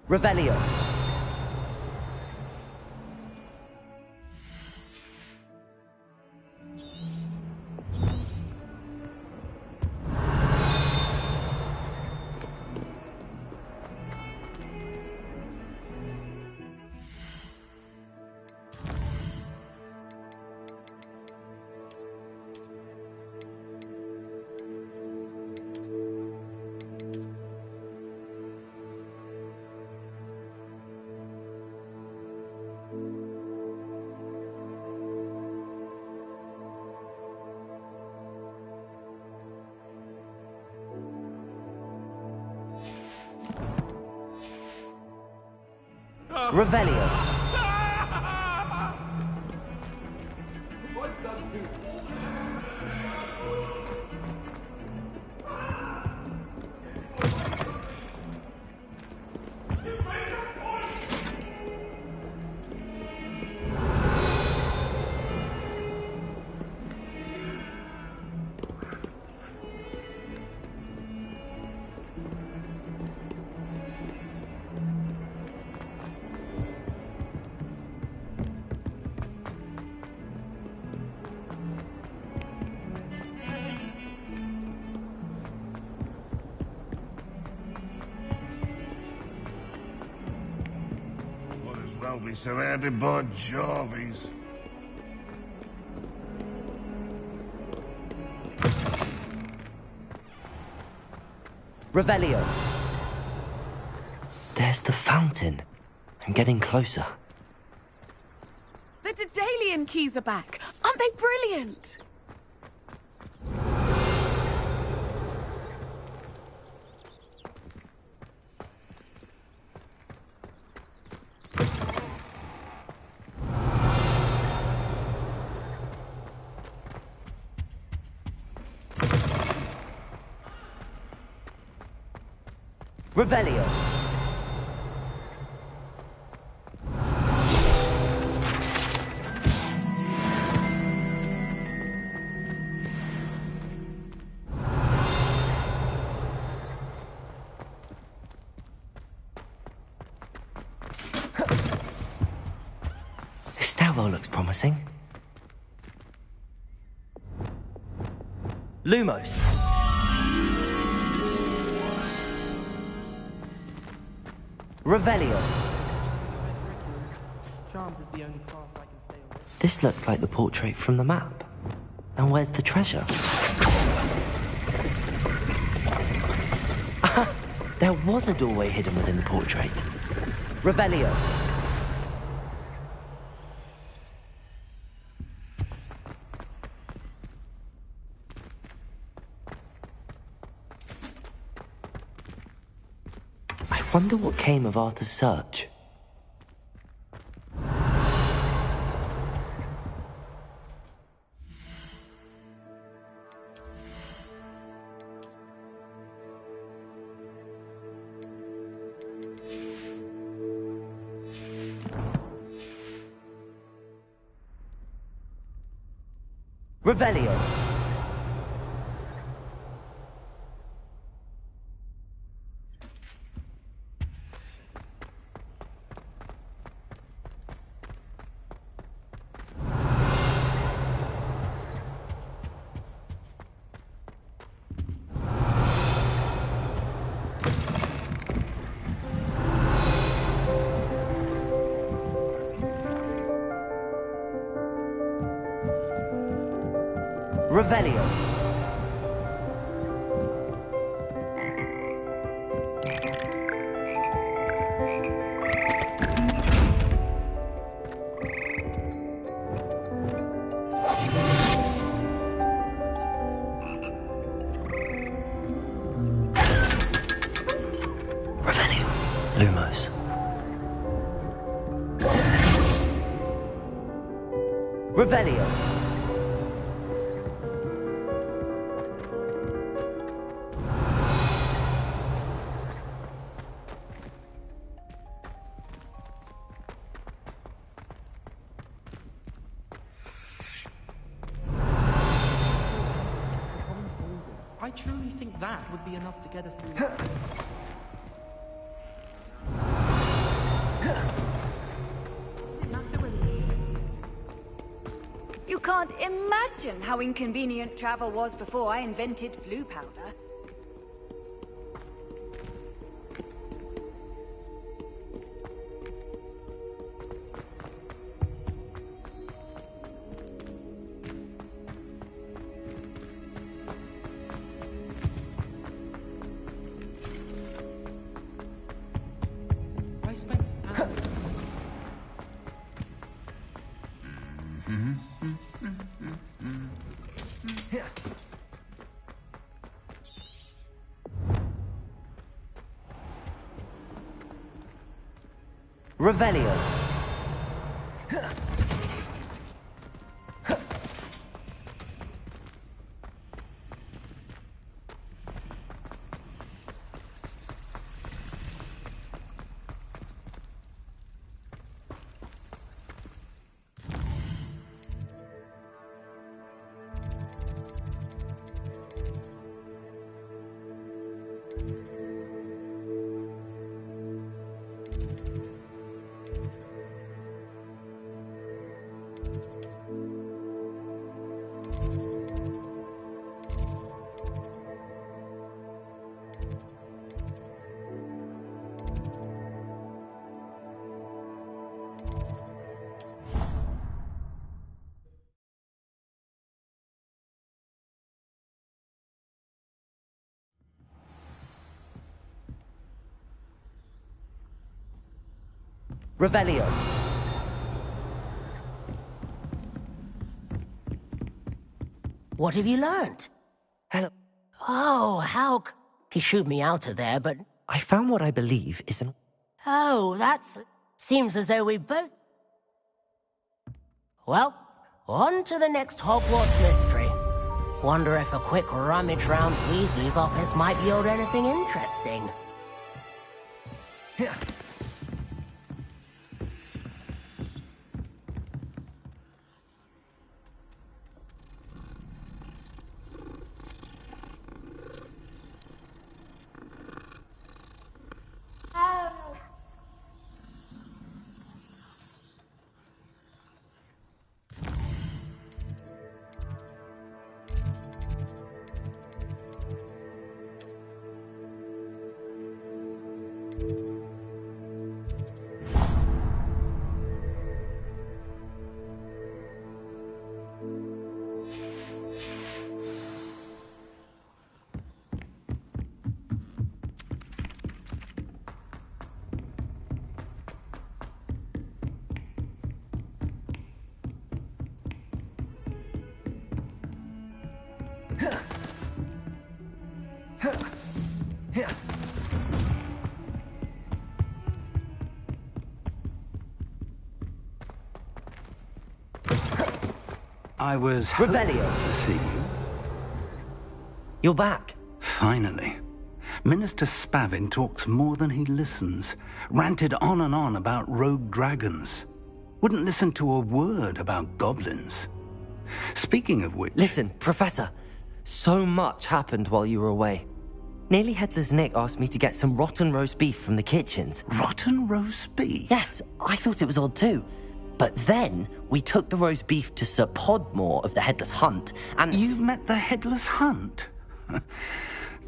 Speaker 1: Revelio. Revelio.
Speaker 11: Well, be surrounded by Jarvies.
Speaker 1: Revelio. There's the fountain. I'm getting closer.
Speaker 14: The Daedalian keys are back. Aren't they brilliant?
Speaker 1: Revelio. This stairwell looks promising. Lumos. Revelio. This looks like the portrait from the map. And where's the treasure? There was a doorway hidden within the portrait. Revelio. I wonder what came of Arthur's search. Revelio. Revelio. Revelio. Lumos. Revelio.
Speaker 5: I truly think that would be enough to get us through.
Speaker 6: can't imagine how inconvenient travel was before I invented flu powder.
Speaker 1: Revelio. Revelio.
Speaker 9: What have you learned?
Speaker 1: Hello.
Speaker 9: Oh, how... He shooed me out of there, but...
Speaker 1: I found what I believe is an...
Speaker 9: Oh, that's... Seems as though we both... Well, on to the next Hogwarts mystery. Wonder if a quick rummage round Weasley's office might yield anything interesting.
Speaker 15: I was
Speaker 1: Revelio.
Speaker 15: hoping to see you.
Speaker 1: You're back.
Speaker 15: Finally. Minister Spavin talks more than he listens. Ranted on and on about rogue dragons. Wouldn't listen to a word about goblins. Speaking of which...
Speaker 1: Listen, Professor. So much happened while you were away. Nearly Headless Nick asked me to get some rotten roast beef from the kitchens.
Speaker 15: Rotten roast beef?
Speaker 1: Yes, I thought it was odd too. But then, we took the roast beef to Sir Podmore of the Headless Hunt, and...
Speaker 15: You met the Headless Hunt?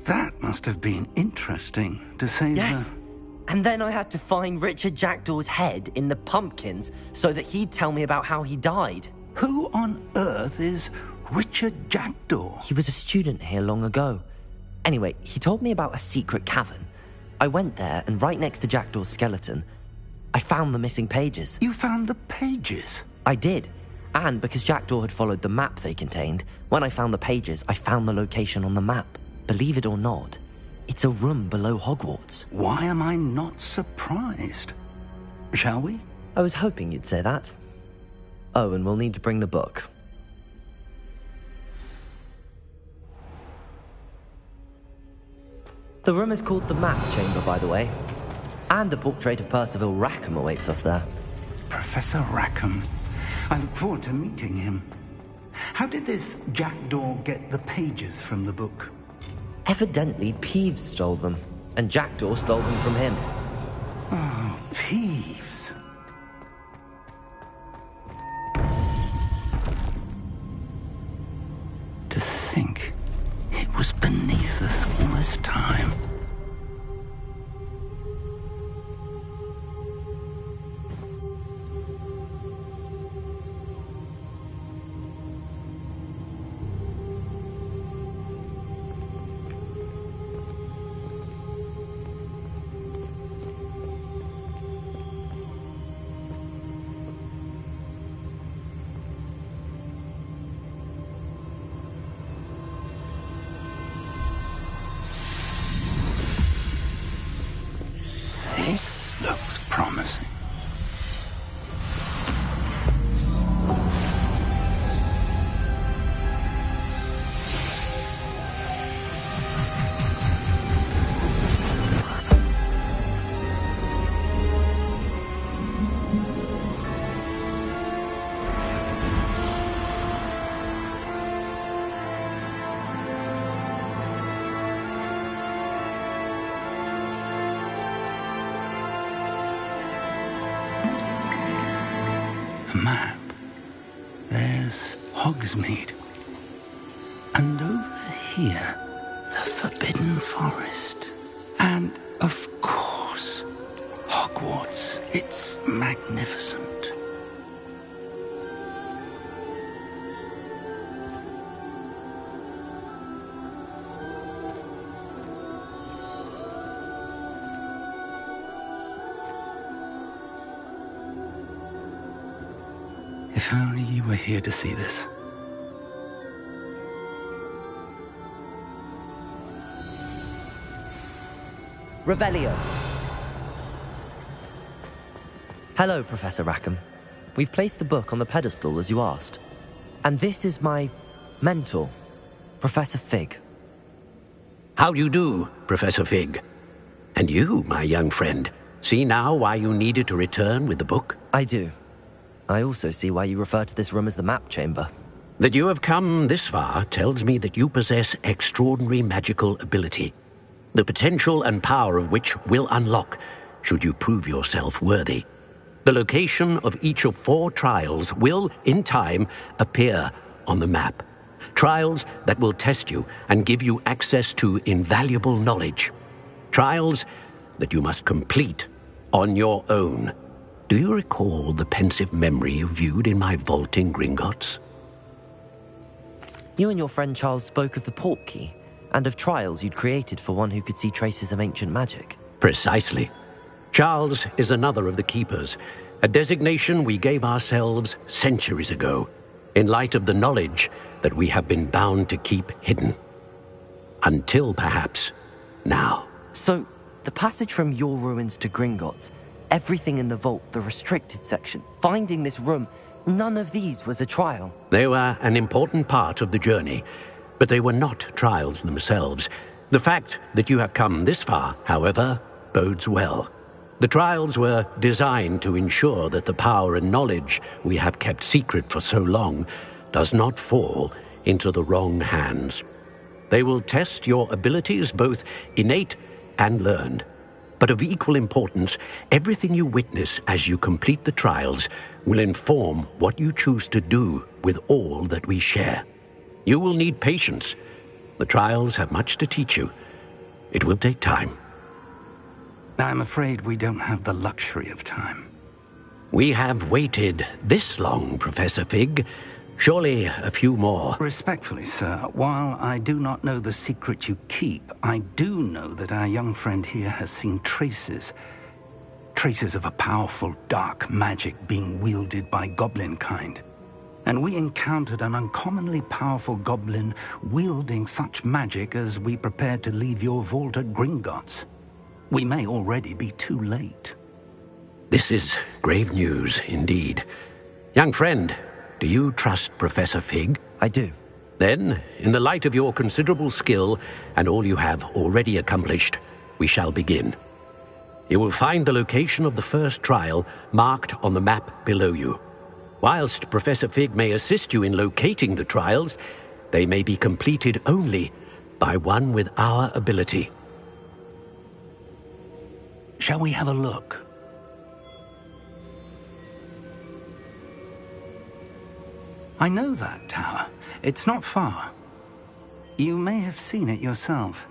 Speaker 15: That must have been interesting, to say
Speaker 1: Yes. And then I had to find Richard Jackdaw's head in the pumpkins so that he'd tell me about how he died.
Speaker 15: Who on earth is Richard Jackdaw?
Speaker 1: He was a student here long ago. Anyway, he told me about a secret cavern. I went there, and right next to Jackdaw's skeleton, I found the missing pages.
Speaker 15: You found the pages?
Speaker 1: I did. And because Jackdaw had followed the map they contained, when I found the pages, I found the location on the map. Believe it or not, it's a room below Hogwarts.
Speaker 15: Why am I not surprised? Shall we?
Speaker 1: I was hoping you'd say that. Oh, and we'll need to bring the book. The room is called the Map Chamber, by the way. And a portrait of Percival Rackham awaits us there.
Speaker 15: Professor Rackham. I look forward to meeting him. How did this Jackdaw get the pages from the book?
Speaker 1: Evidently, Peeves stole them, and Jackdaw stole them from him.
Speaker 15: Oh, Peeves. This looks promising. Map. There's Hogsmeade. And over here, the Forbidden Forest. And, of course, Hogwarts. It's magnificent. If only you were here to see this.
Speaker 1: Revelio. Hello, Professor Rackham. We've placed the book on the pedestal as you asked. And this is my mentor, Professor Fig.
Speaker 10: How do you do, Professor Fig? And you, my young friend, see now why you needed to return with the book?
Speaker 1: I do. I also see why you refer to this room as the map chamber.
Speaker 10: That you have come this far tells me that you possess extraordinary magical ability, the potential and power of which will unlock should you prove yourself worthy. The location of each of 4 trials will, in time, appear on the map. Trials that will test you and give you access to invaluable knowledge. Trials that you must complete on your own. Do you recall the pensive memory you viewed in my vault in Gringotts?
Speaker 1: You and your friend Charles spoke of the Portkey, and of trials you'd created for one who could see traces of ancient magic.
Speaker 10: Precisely. Charles is another of the Keepers, a designation we gave ourselves centuries ago, in light of the knowledge that we have been bound to keep hidden. Until, perhaps, now.
Speaker 1: So, the passage from your ruins to Gringotts, everything in the vault, the restricted section, finding this room, none of these was a trial.
Speaker 10: They were an important part of the journey, but they were not trials themselves. The fact that you have come this far, however, bodes well. The trials were designed to ensure that the power and knowledge we have kept secret for so long does not fall into the wrong hands. They will test your abilities, both innate and learned. But of equal importance, everything you witness as you complete the trials will inform what you choose to do with all that we share. You will need patience. The trials have much to teach you. It will take time.
Speaker 15: I'm afraid we don't have the luxury of time.
Speaker 10: We have waited this long, Professor Fig. Surely a few more.
Speaker 15: Respectfully, sir, while I do not know the secret you keep, I do know that our young friend here has seen traces of a powerful dark magic being wielded by goblin kind. And we encountered an uncommonly powerful goblin wielding such magic as we prepared to leave your vault at Gringotts. We may already be too late.
Speaker 10: This is grave news indeed. Young friend, do you trust Professor Fig?
Speaker 1: I do.
Speaker 10: Then, in the light of your considerable skill and all you have already accomplished, we shall begin. You will find the location of the first trial marked on the map below you. Whilst Professor Fig may assist you in locating the trials, they may be completed only by one with our ability.
Speaker 15: Shall we have a look? I know that tower. It's not far. You may have seen it yourself.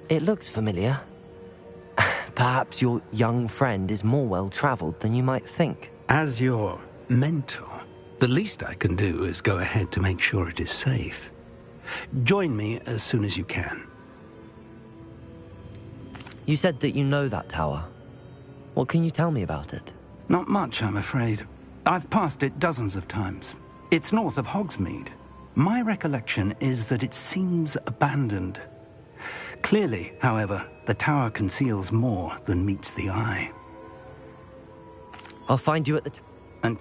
Speaker 1: It looks familiar. Perhaps your young friend is more well-traveled than you might think.
Speaker 15: As your mentor, the least I can do is go ahead to make sure it is safe. Join me as soon as you can.
Speaker 1: You said that you know that tower. What can you tell me about it?
Speaker 15: Not much, I'm afraid. I've passed it dozens of times. It's north of Hogsmeade. My recollection is that it seems abandoned. Clearly, however, the tower conceals more than meets the eye.
Speaker 1: I'll find you at the
Speaker 15: And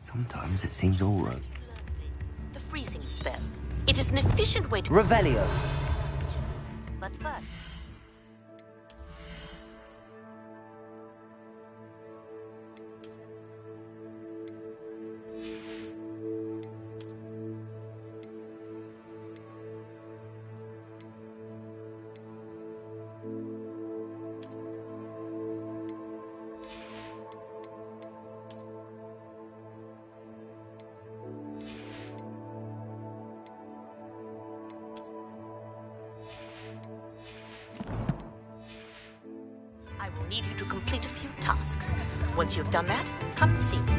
Speaker 1: Sometimes it seems all right.
Speaker 9: The freezing spell. It is an efficient way to...
Speaker 1: Revelio.
Speaker 9: But first... I will need you to complete a few tasks. Once you've done that, come and see me.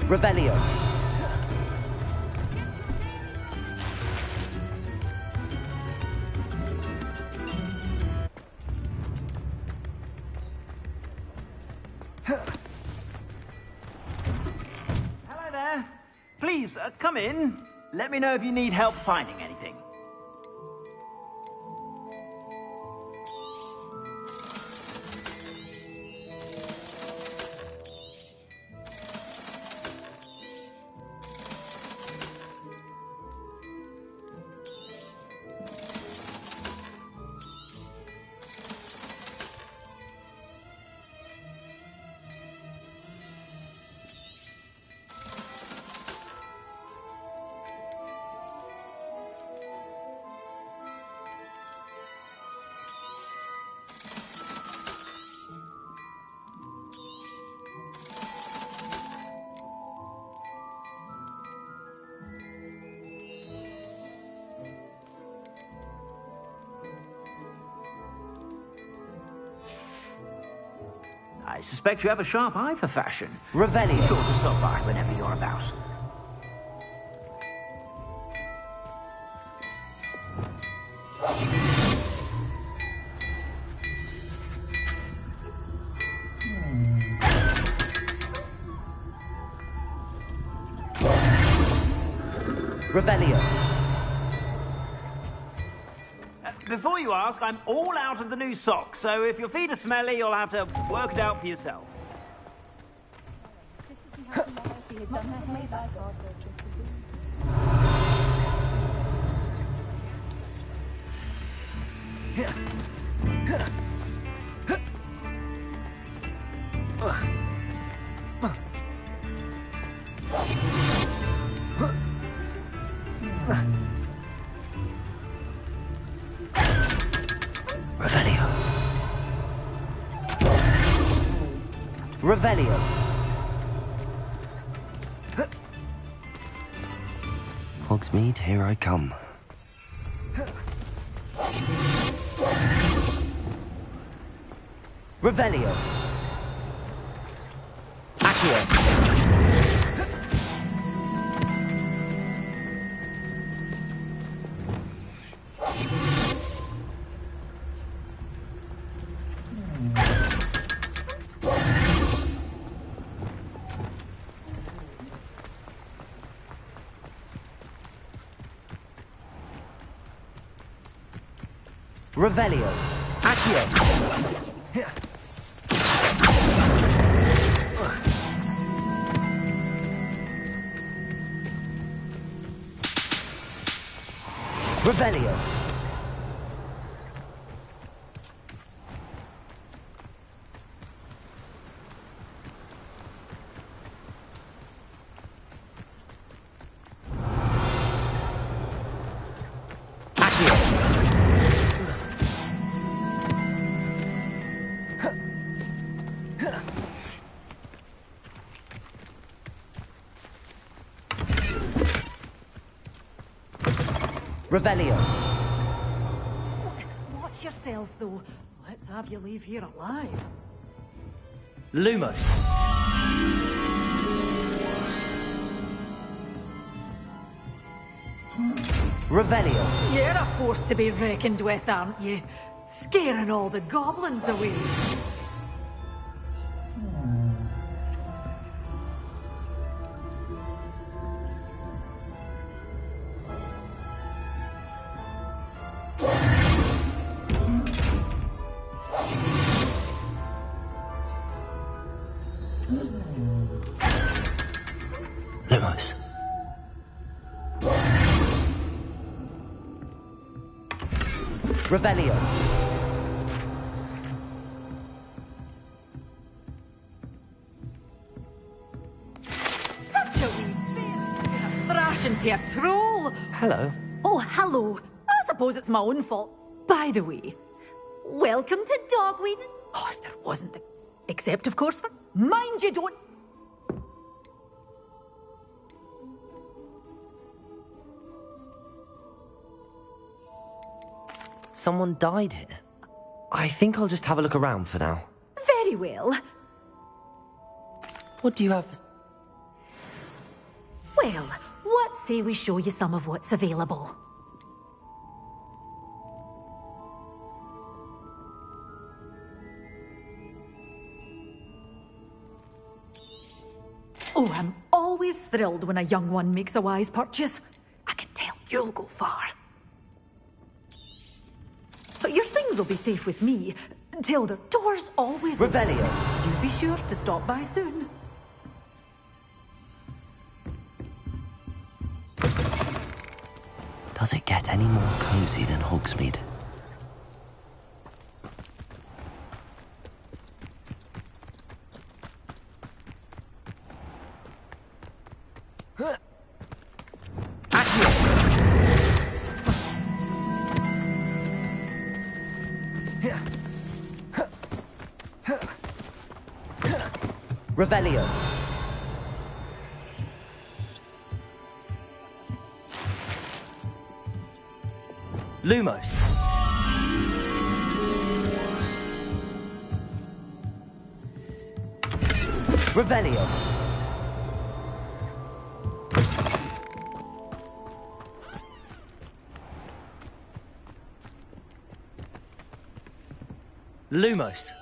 Speaker 1: Revelio.
Speaker 16: Hello there. Please, come in. Let me know if you need help finding anything. I suspect you have a sharp eye for fashion.
Speaker 1: Revelio.
Speaker 16: Be sure to stop by whenever you're about.
Speaker 1: Revelio.
Speaker 16: Before you ask, I'm all out of the new socks, so if your feet are smelly, you'll have to work it out for yourself.
Speaker 1: Revelio. Revelio. Hogsmeade, here I come. Revelio. Accio. Revelio. Accio. Revelio. Revelio.
Speaker 17: Watch yourself, though. Let's have you leave here alive.
Speaker 1: Lumos. Revelio.
Speaker 17: You're a force to be reckoned with, aren't you? Scaring all the goblins away.
Speaker 1: Lumos. Revelio.
Speaker 17: Such a wee bear. Thrash into a troll.
Speaker 1: Hello.
Speaker 17: Oh, hello. I suppose it's my own fault. By the way, welcome to Dogweed. Oh, if there wasn't the... Except, of course, for... Mind you don't...
Speaker 1: Someone died here. I think I'll just have a look around for now.
Speaker 17: Very well.
Speaker 1: What do you have?
Speaker 17: Well, what say we show you some of what's available? Oh, I'm always thrilled when a young one makes a wise purchase. I can tell you'll go far. But your things will be safe with me. Till the door's always
Speaker 1: Revelio.
Speaker 17: You be sure to stop by soon.
Speaker 1: Does it get any more cozy than Hogsmeade? Revelio. Lumos. Revelio. Lumos.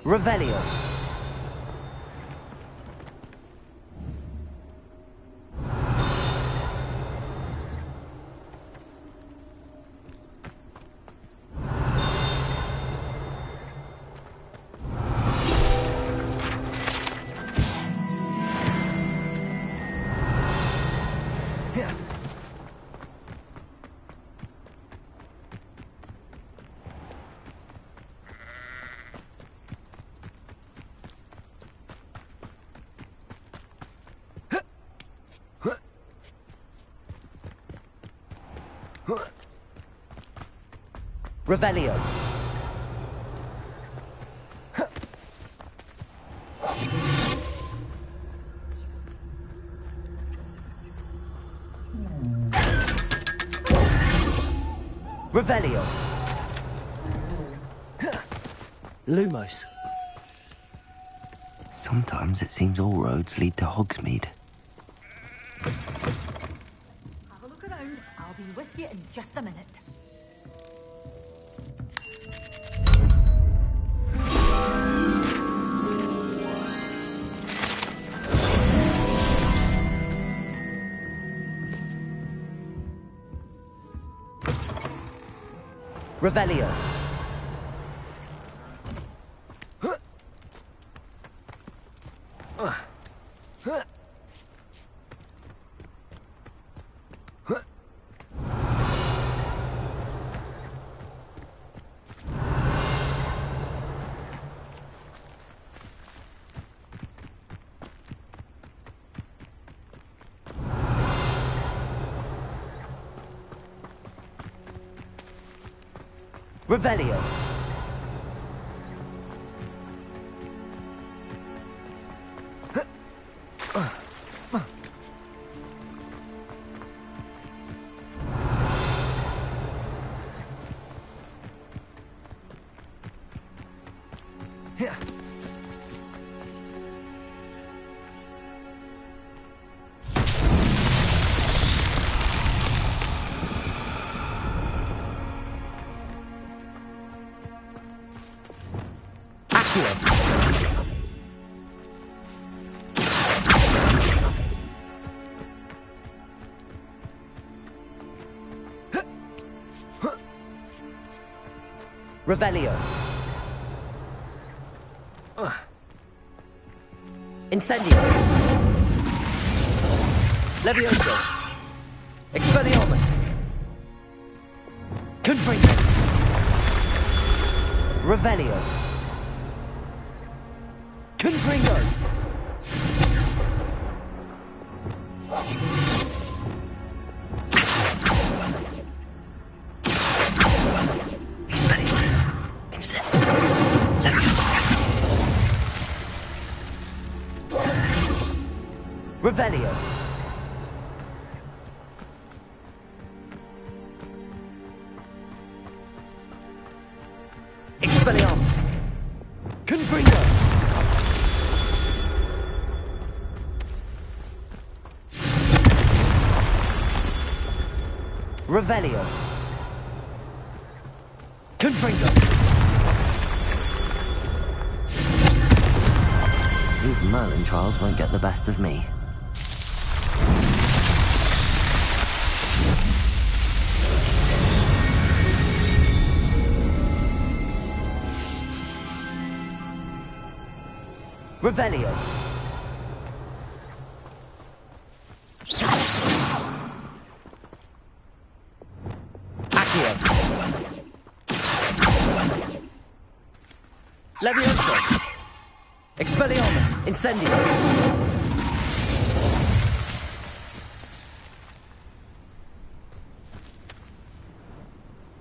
Speaker 1: Revelio. Revelio. Revelio. Lumos. Sometimes it seems all roads lead to Hogsmeade.
Speaker 17: Have a look around. I'll be with you in just a minute.
Speaker 1: Revelio. Revelio. Revelio. Incendio. Levioso. Expelliarmus. Confringo. Revelio. Confringo. Revelio. Expelliarmus. Confringo. Revelio. Confringo. These Merlin trials won't get the best of me. Revelio. Accio. Levioso. Expelliarmus. Incendio.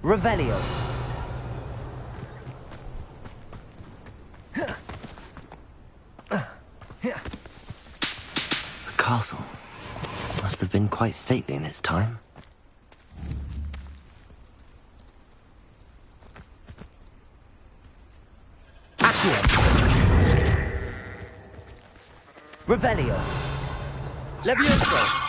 Speaker 1: Revelio. The castle must have been quite stately in its time. Accio. Revelio. Levioso.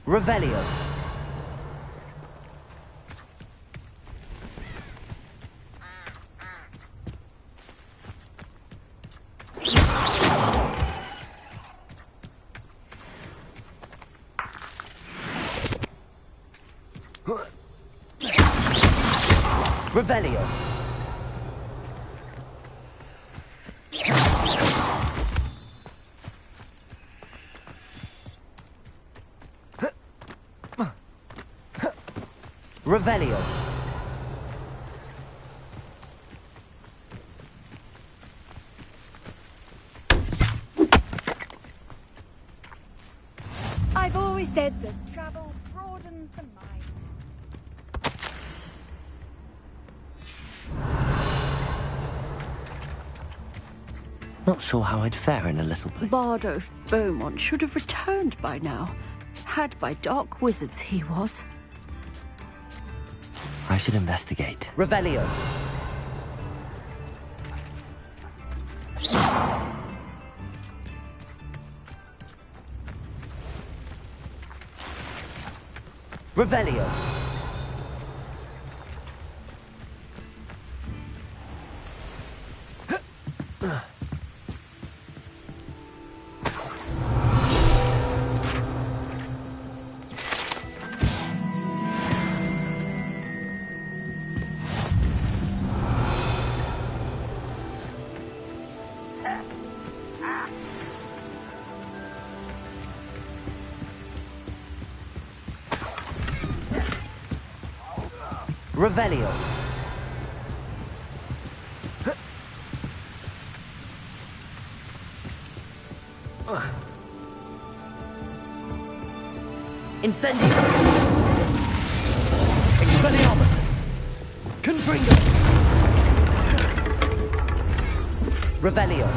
Speaker 1: Revelio. Revelio. Revelio.
Speaker 6: I've always said that travel broadens the mind.
Speaker 1: Not sure how I'd fare in a little place.
Speaker 18: Bardo Beaumont should have returned by now. Had by dark wizards he was.
Speaker 1: I should investigate.
Speaker 19: Revelio. Revelio. Revelio. Incendio. Expelliarmus. Confringo. Revelio.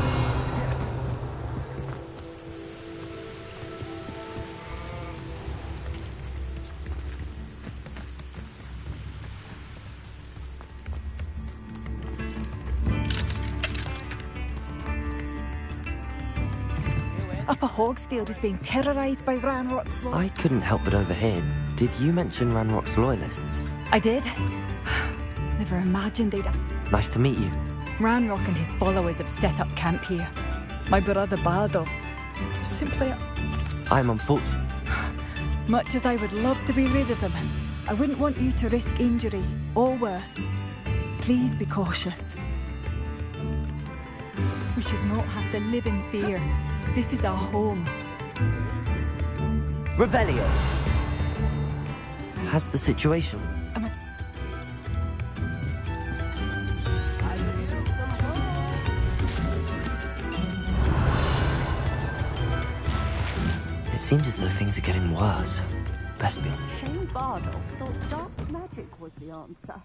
Speaker 6: Upper Hogsfield is being terrorised by Ranrock's law.
Speaker 1: I couldn't help but overhear. Did you mention Ranrock's loyalists?
Speaker 6: I did. Never imagined they'd...
Speaker 1: Nice to meet you.
Speaker 6: Ranrock and his followers have set up camp here. My brother Bardolph. Simply...
Speaker 1: I'm unfortunate.
Speaker 6: Much as I would love to be rid of them, I wouldn't want you to risk injury, or worse. Please be cautious. We should not have to live in fear. This is our home.
Speaker 19: Revelio.
Speaker 1: Has the situation... It seems as though things are getting worse. Best be on.
Speaker 18: Shane Bardo thought dark magic was the answer.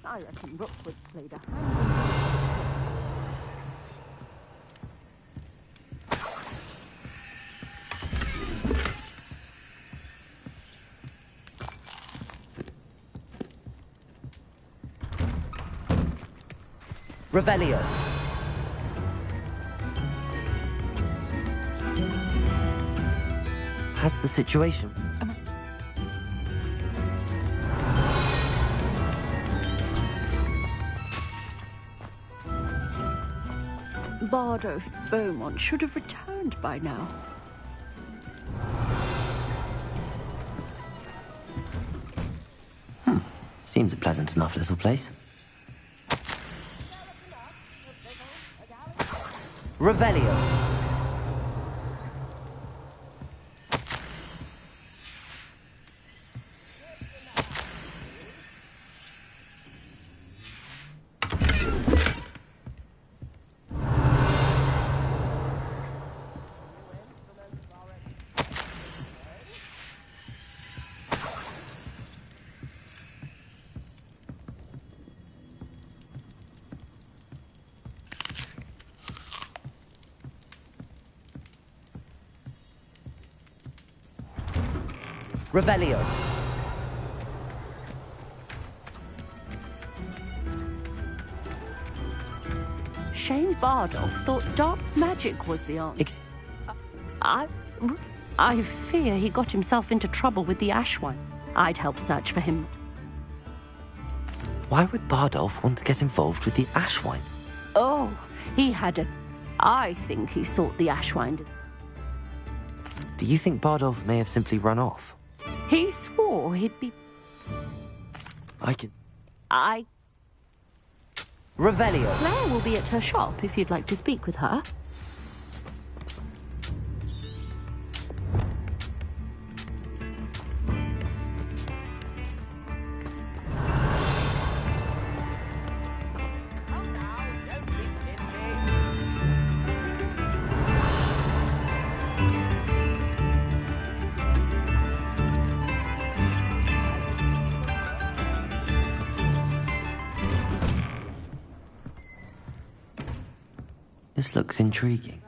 Speaker 18: I reckon Rookwood played a hand.
Speaker 19: Revelio.
Speaker 1: Has the situation...
Speaker 18: Bardo Beaumont should have returned by now.
Speaker 1: Seems a pleasant enough little place.
Speaker 19: Revelio. Revelio.
Speaker 18: Shane Bardolph thought dark magic was the answer. I fear he got himself into trouble with the Ashwine. I'd help search for him.
Speaker 1: Why would Bardolph want to get involved with the Ashwine?
Speaker 18: Oh, he had a... I think he sought the Ashwine.
Speaker 1: Do you think Bardolph may have simply run off?
Speaker 18: He swore he'd be...
Speaker 19: Revelio.
Speaker 18: Claire will be at her shop if you'd like to speak with her.
Speaker 1: This looks intriguing.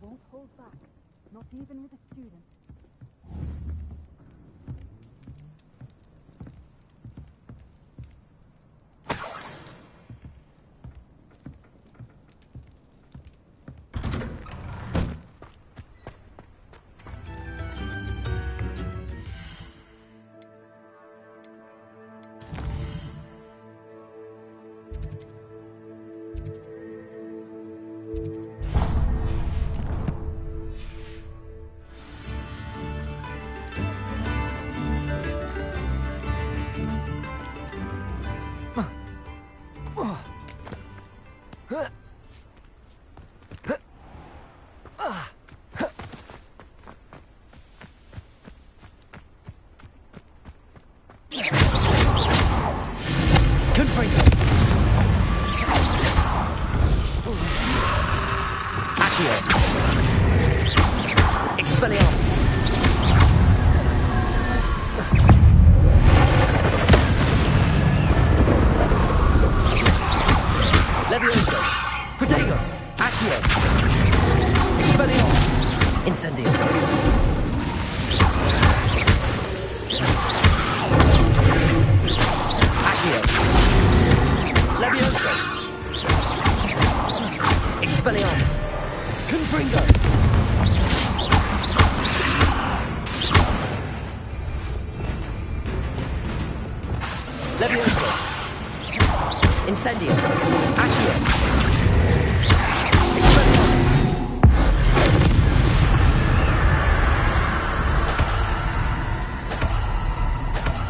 Speaker 18: Won't hold back, not even with a student.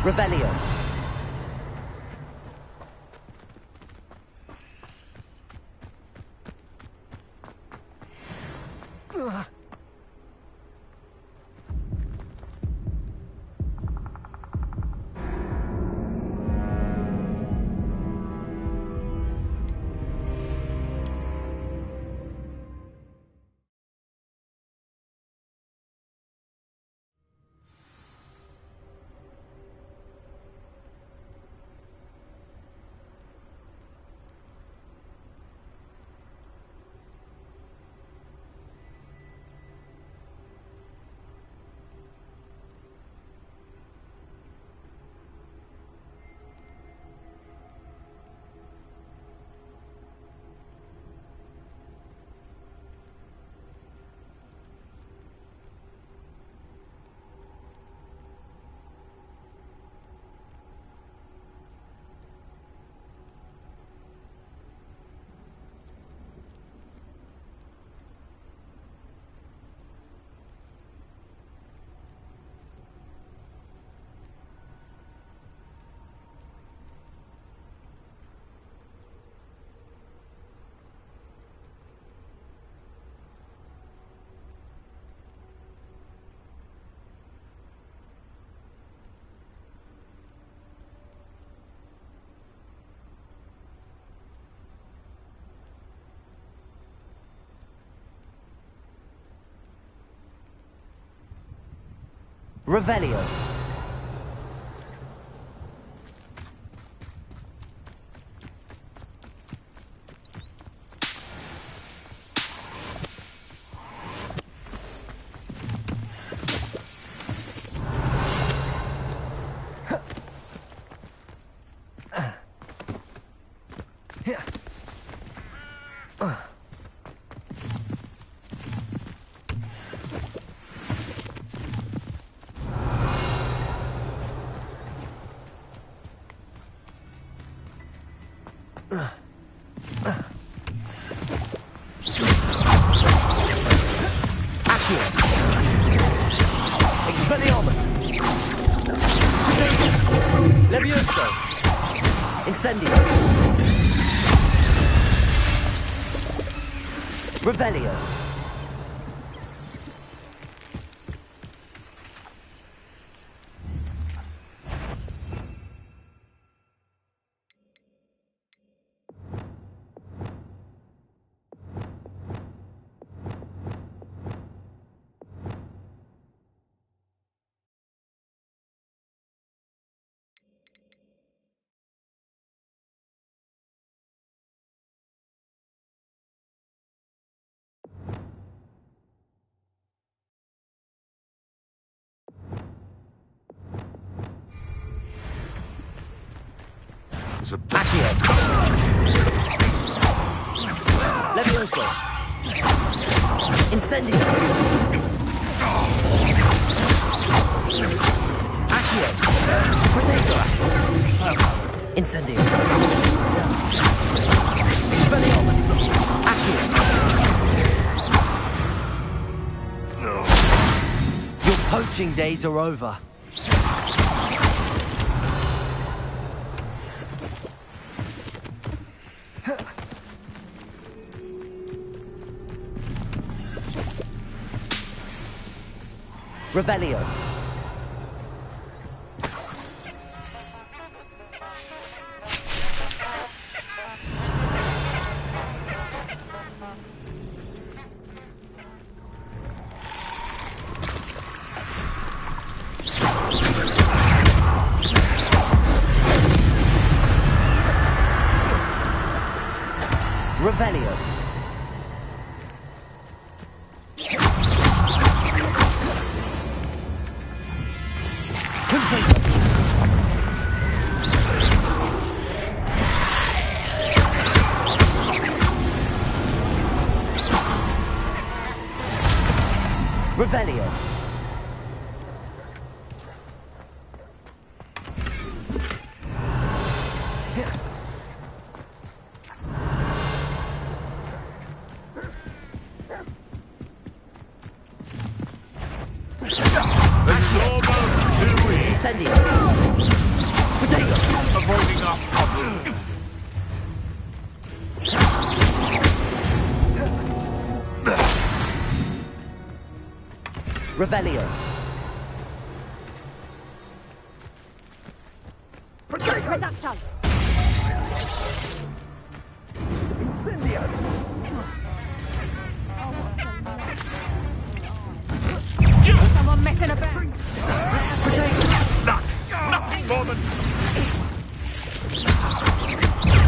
Speaker 19: Revelio. Revelio. Levioso! Incendio! Revelio!
Speaker 11: That's a...
Speaker 19: Accio. Levioso. Incendio. Accio. Potato. Incendio. Expelliarmus. Accio. Your poaching days are over. Revelio. Revelio. Revelio. Incendio. Potato.
Speaker 11: Avoiding our problem.
Speaker 19: Revelio.
Speaker 18: Reduction.
Speaker 19: Incendio.
Speaker 18: Someone messing about.
Speaker 11: Nothing more than...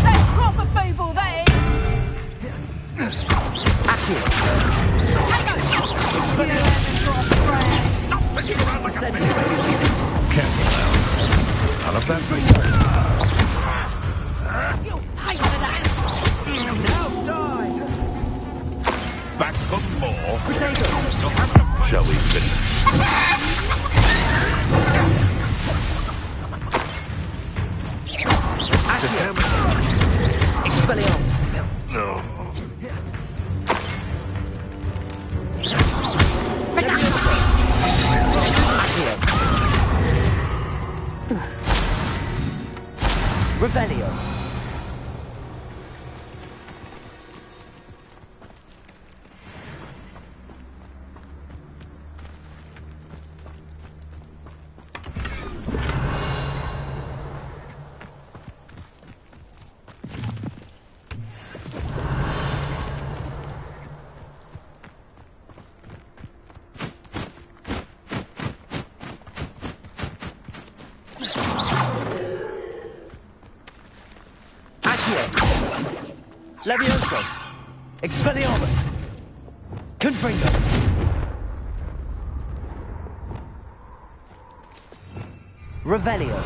Speaker 18: That's proper feeble, that is.
Speaker 19: Accio.
Speaker 11: Stop fishing around like a fish.
Speaker 19: Careful now.
Speaker 11: None of that for you.
Speaker 18: You'll pay for that.
Speaker 11: Now die. Back for more.
Speaker 19: Potato.
Speaker 11: Shall we finish?
Speaker 19: Expelliarmus.
Speaker 11: No.
Speaker 19: Revelio. Levioso. Expelliarmus. Confringo. Revelio.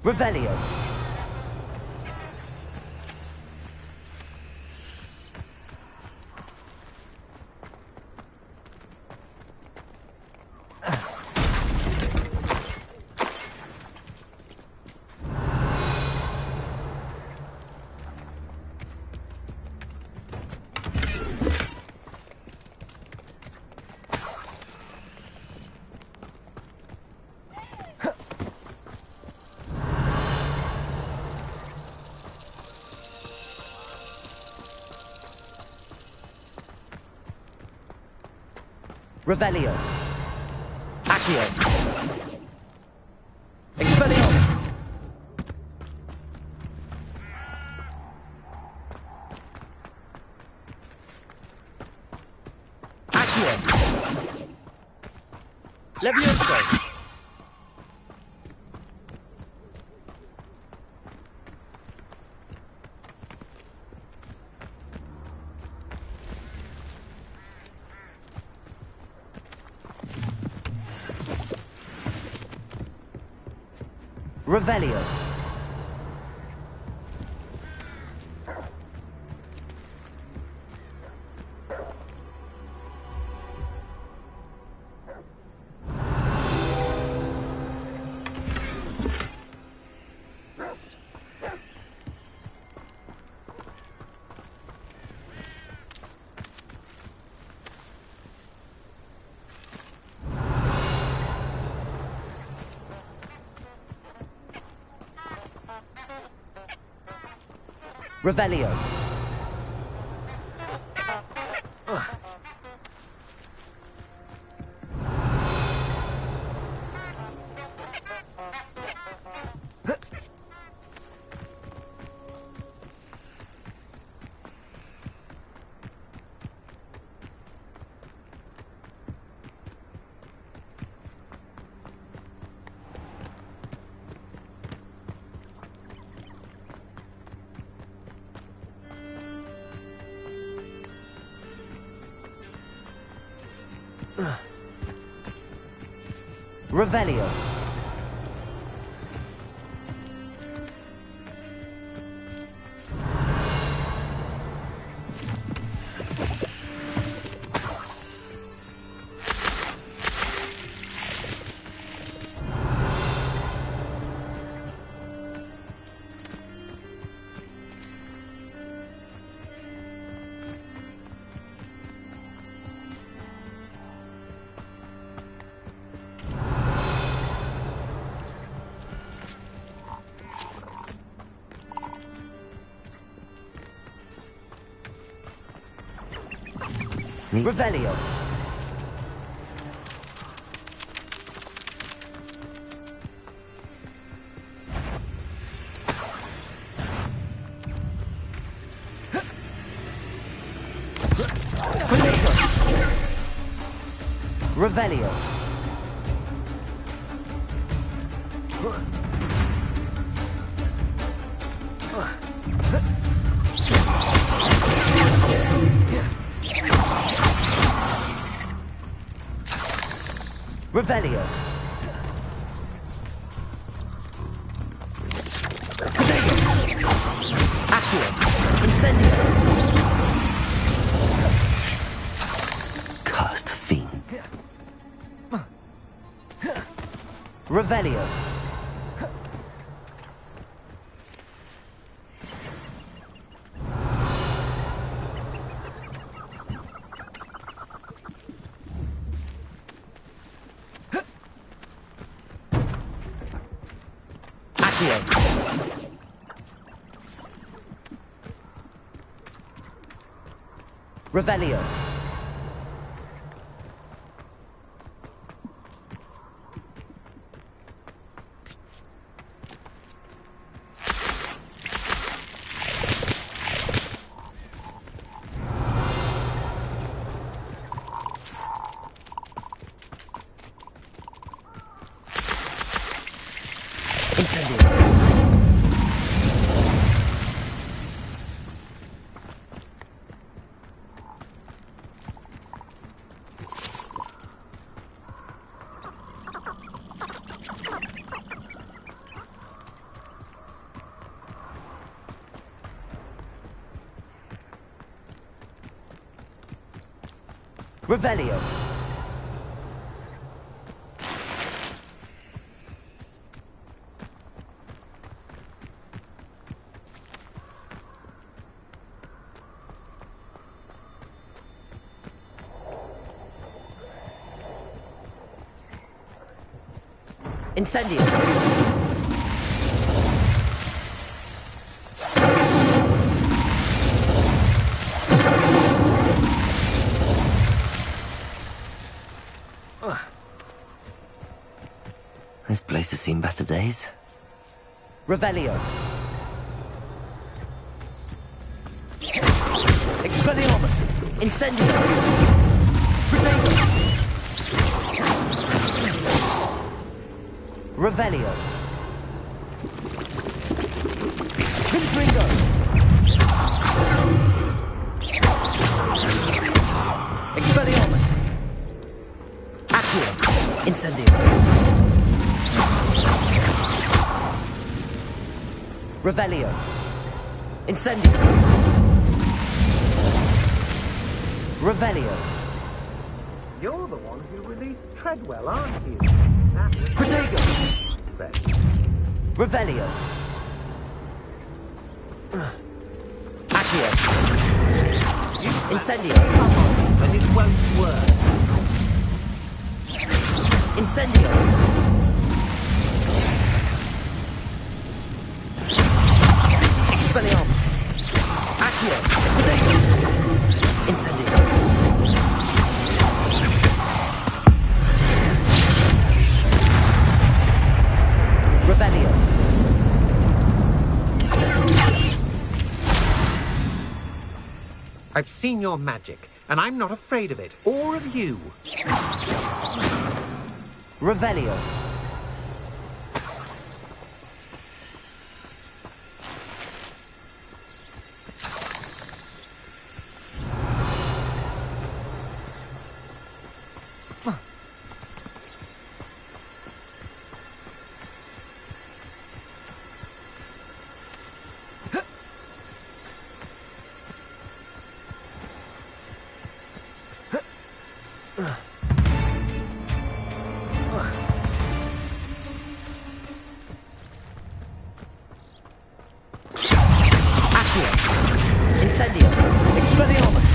Speaker 19: Revelio. Revelio. Accio. Expelliarmus. Accio. Levioso. Revelio. Revelio. Revelio. Revelio. Revelio. Revelio. Accio. Incendio.
Speaker 1: Cursed fiend.
Speaker 19: Revelio. Revelio. Revelio. Incendio.
Speaker 1: This place has seen better days.
Speaker 19: Revelio. Expelliarmus. Incendio. Revelio. Confringo. Expelliarmus. Accio. Incendio. Revelio. Incendio. Revelio.
Speaker 20: You're the one who released Treadwell, aren't you?
Speaker 19: Protego. Revelio. Accio. Incendio.
Speaker 20: But it won't work.
Speaker 19: Incendio. Expelliarmus. Accio. Protego. Incendio. Revelio.
Speaker 20: I've seen your magic, and I'm not afraid of it, or of you.
Speaker 19: Revelio. Incendio. Expelliarmus.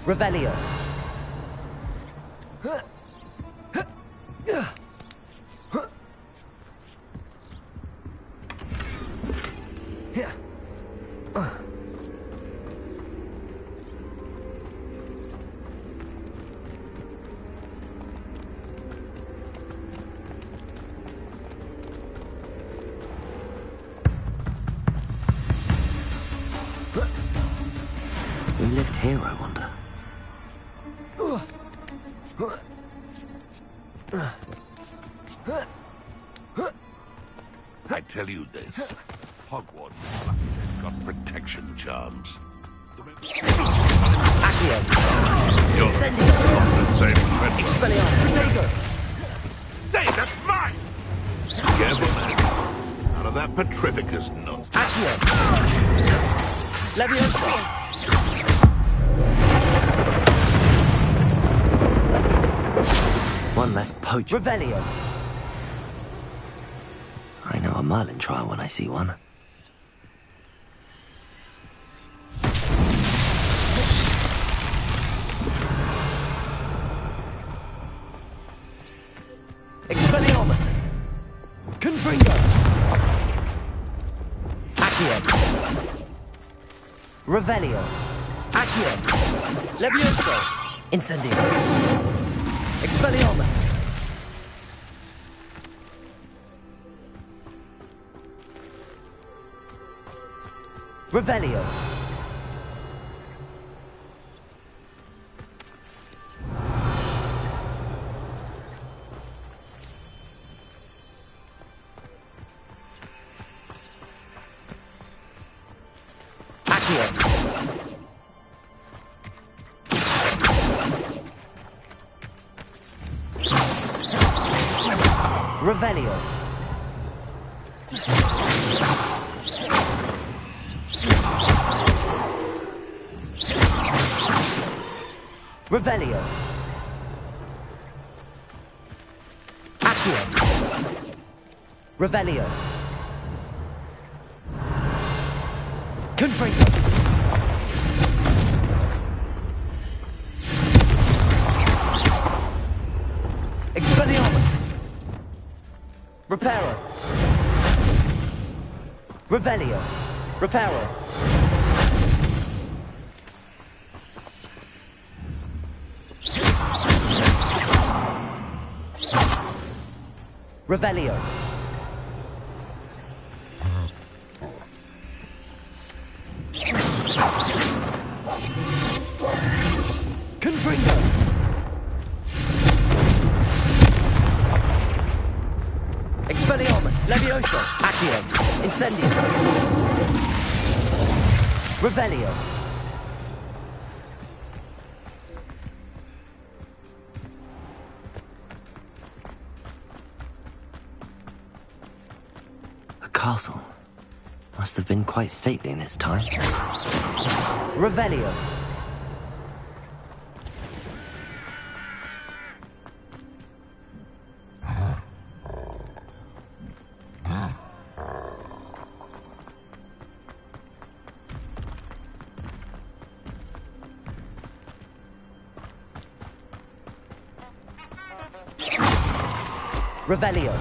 Speaker 19: Revelio.
Speaker 1: Who lived here, I wonder?
Speaker 11: I tell you this, Hogwarts is lucky they've got protection charms.
Speaker 19: Accio.
Speaker 11: You're
Speaker 19: Incendio.
Speaker 11: soft and saving Treadwell.
Speaker 19: Expelliarmus. Protego.
Speaker 11: Hey, that's mine! Careful, man. None of that Petrificus nonsense.
Speaker 19: Accio. Leviosa.
Speaker 1: One less poach.
Speaker 19: Revelio.
Speaker 1: I know a Merlin trial when I see one.
Speaker 19: Expelliarmus. Confringo. Accio. Revelio. Accio. Levioso. Incendio. Expelliarmus. Revelio. Accio. Revelio. Revelio. Accio. Revelio. Confringo. Expelliarmus. Reparo. Revelio. Reparo. Revelio. Confringo. Expelliarmus. Levioso. Accio. Incendio. Revelio.
Speaker 1: castle must have been quite stately in its time.
Speaker 19: Revelio. Revelio.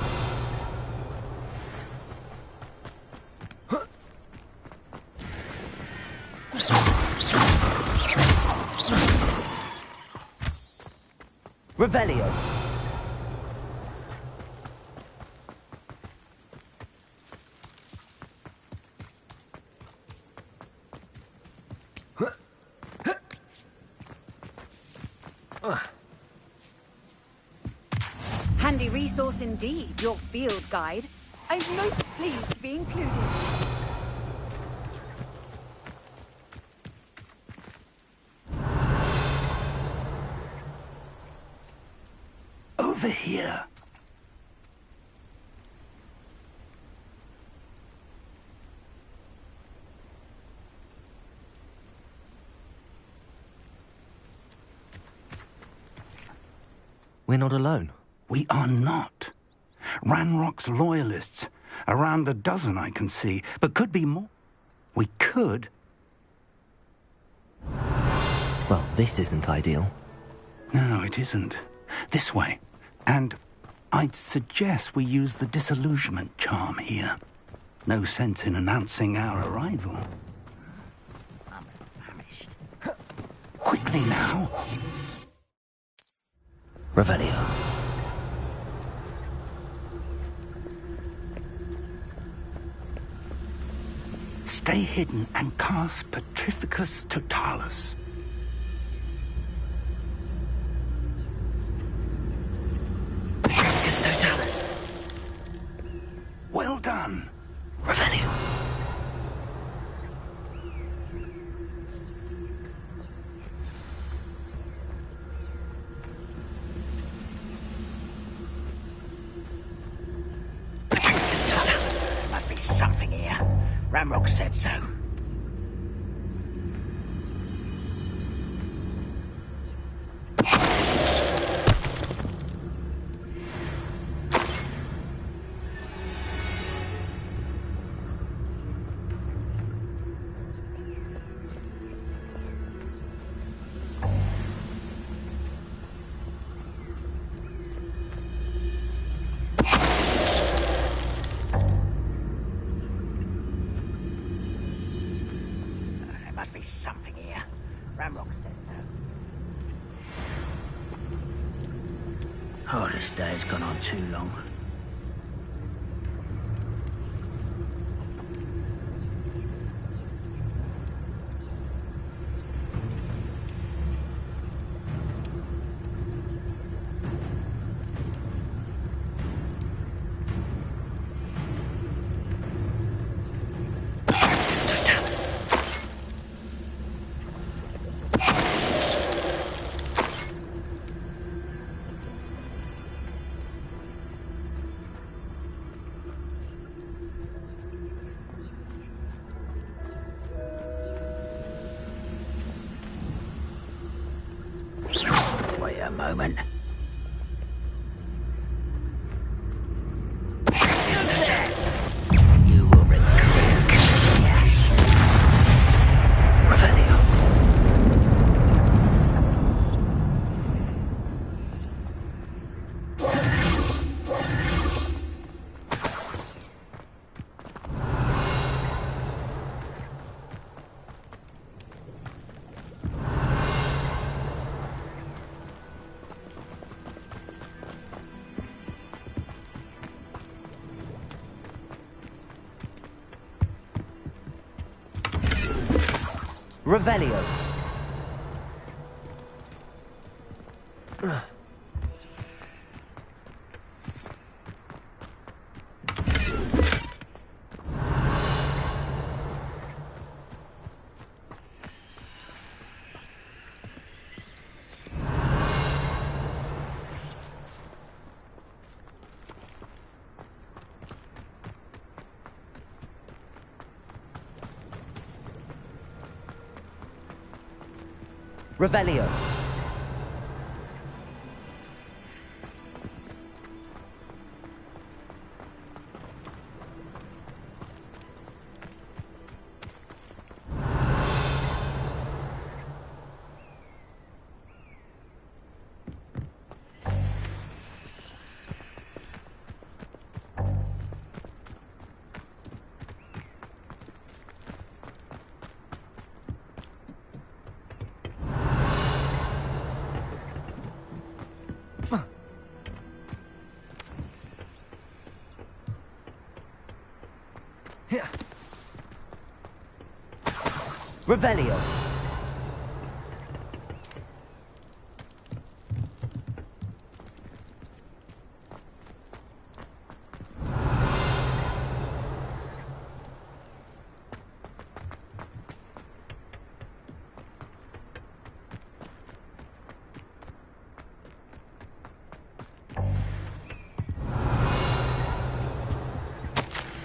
Speaker 19: Revelio.
Speaker 6: Handy resource indeed, your field guide. I'm most pleased to be included.
Speaker 15: Over here.
Speaker 1: We're not alone.
Speaker 15: We are not. Ranrock's loyalists. Around a dozen I can see, but could be more. We could.
Speaker 1: Well, this isn't ideal.
Speaker 15: No, it isn't. This way. And I'd suggest we use the disillusionment charm here. No sense in announcing our arrival. I'm famished. Quickly now.
Speaker 1: Revelio.
Speaker 15: Stay hidden and cast Petrificus Totalis.
Speaker 1: Petrificus Totalis.
Speaker 15: Well done.
Speaker 1: Revelio.
Speaker 9: Petrificus Totalis. There must be something here. Ranrock said so. Must be something here. Ranrock said so. Oh, this day's gone on too long. Wait a moment. You will regret the action.
Speaker 1: Revelio. Revelio.
Speaker 19: Revelio. Revelio.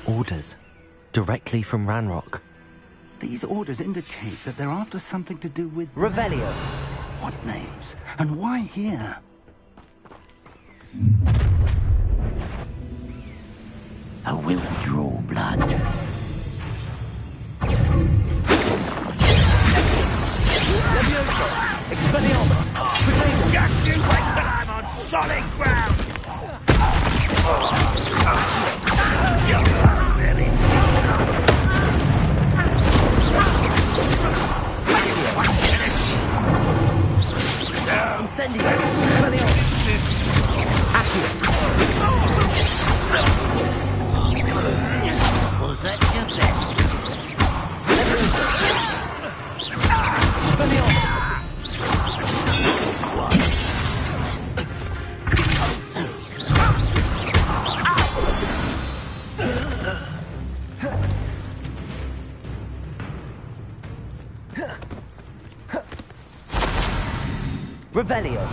Speaker 1: Orders. Directly from Ranrock.
Speaker 15: These orders indicate that they're after something to do with...
Speaker 19: Revelio.
Speaker 15: What names? And why here?
Speaker 10: I will draw blood.
Speaker 19: Levioso. Expelliarmus. Potato.
Speaker 11: Just you wait till I'm on solid ground!
Speaker 19: Incendio. Expelliarmus. Accio.
Speaker 9: Was that your best?
Speaker 19: Expelliarmus. Revelio.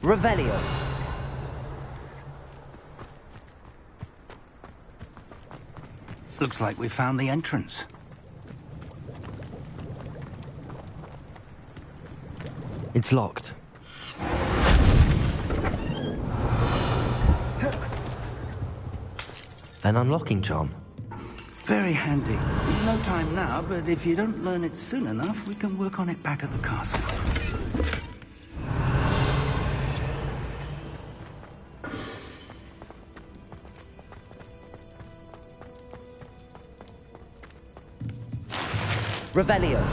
Speaker 19: Revelio.
Speaker 15: Looks like we found the entrance.
Speaker 1: It's locked. An unlocking charm.
Speaker 15: Very handy. No time now, but if you don't learn it soon enough, we can work on it back at the castle.
Speaker 19: Revelio.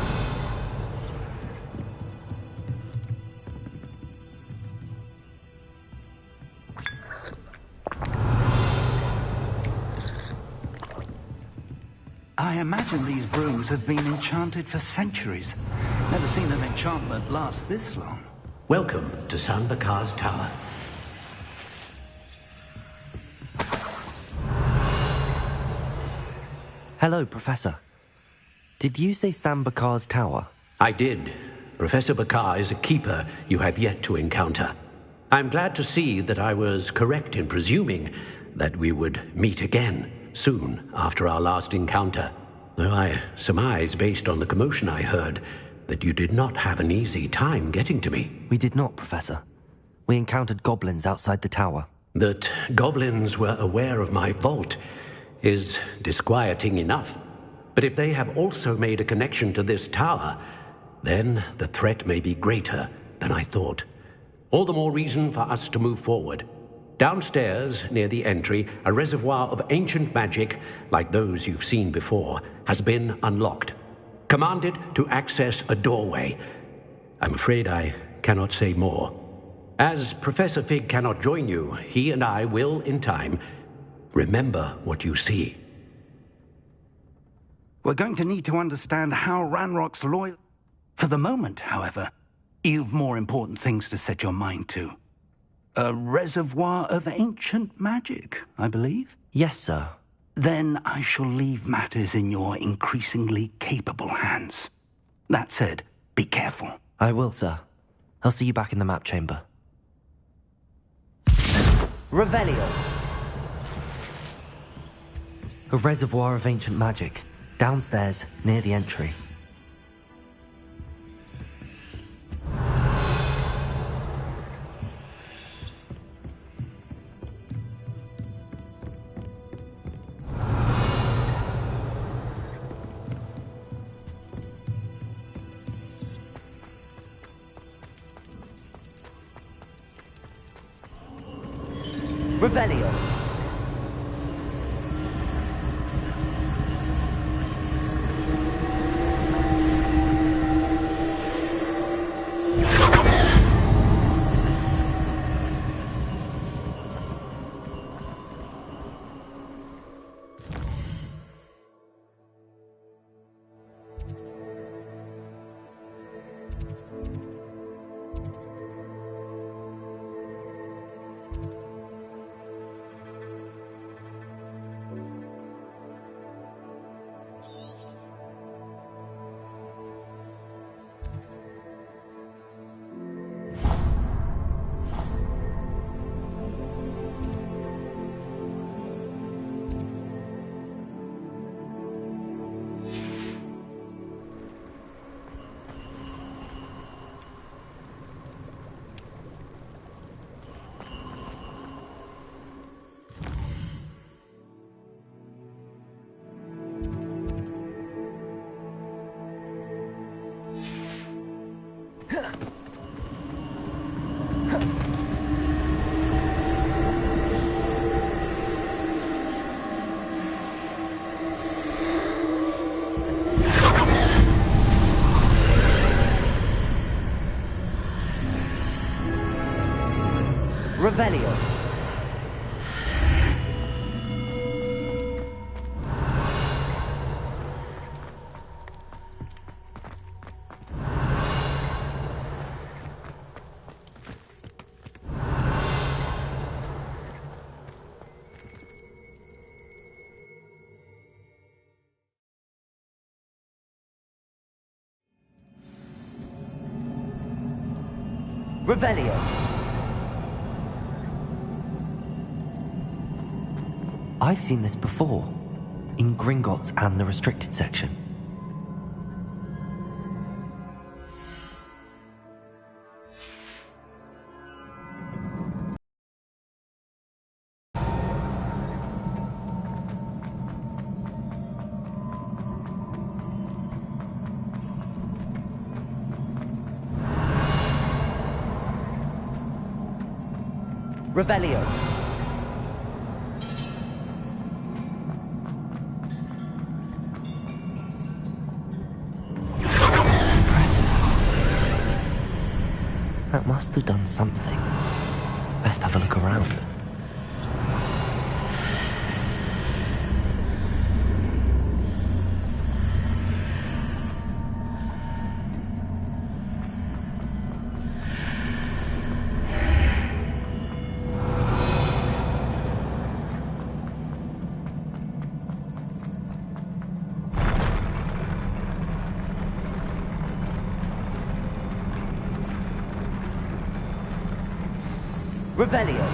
Speaker 15: I imagine these rooms have been enchanted for centuries. Never seen an enchantment last this long.
Speaker 10: Welcome to San Bakar's Tower.
Speaker 1: Hello, Professor. Did you say Sam Bakar's tower?
Speaker 10: I did. Professor Bakar is a keeper you have yet to encounter. I'm glad to see that I was correct in presuming that we would meet again soon after our last encounter, though I surmise, based on the commotion I heard, that you did not have an easy time getting to me.
Speaker 1: We did not, Professor. We encountered goblins outside the tower.
Speaker 10: That goblins were aware of my vault is disquieting enough. But if they have also made a connection to this tower, then the threat may be greater than I thought. All the more reason for us to move forward. Downstairs, near the entry, a reservoir of ancient magic, like those you've seen before, has been unlocked. Command it to access a doorway. I'm afraid I cannot say more. As Professor Fig cannot join you, he and I will, in time, remember what you see.
Speaker 15: We're going to need to understand how Ranrock's loyal... For the moment, however, you've more important things to set your mind to. A reservoir of ancient magic, I believe?
Speaker 1: Yes, sir.
Speaker 15: Then I shall leave matters in your increasingly capable hands. That said, be careful.
Speaker 1: I will, sir. I'll see you back in the map chamber.
Speaker 19: Revelio.
Speaker 1: A reservoir of ancient magic. Downstairs, near the entry.
Speaker 19: Revelio. Revelio. Revelio.
Speaker 1: I've seen this before, in Gringotts and the restricted section.
Speaker 19: Revelio.
Speaker 1: That must have done something. Best have a look around.
Speaker 19: Revelio.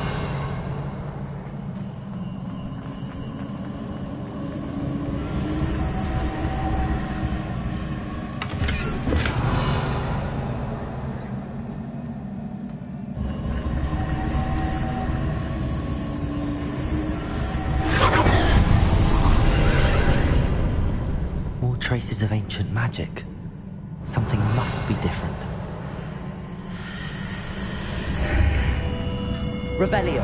Speaker 1: More traces of ancient magic. Something must be different.
Speaker 19: Revelio.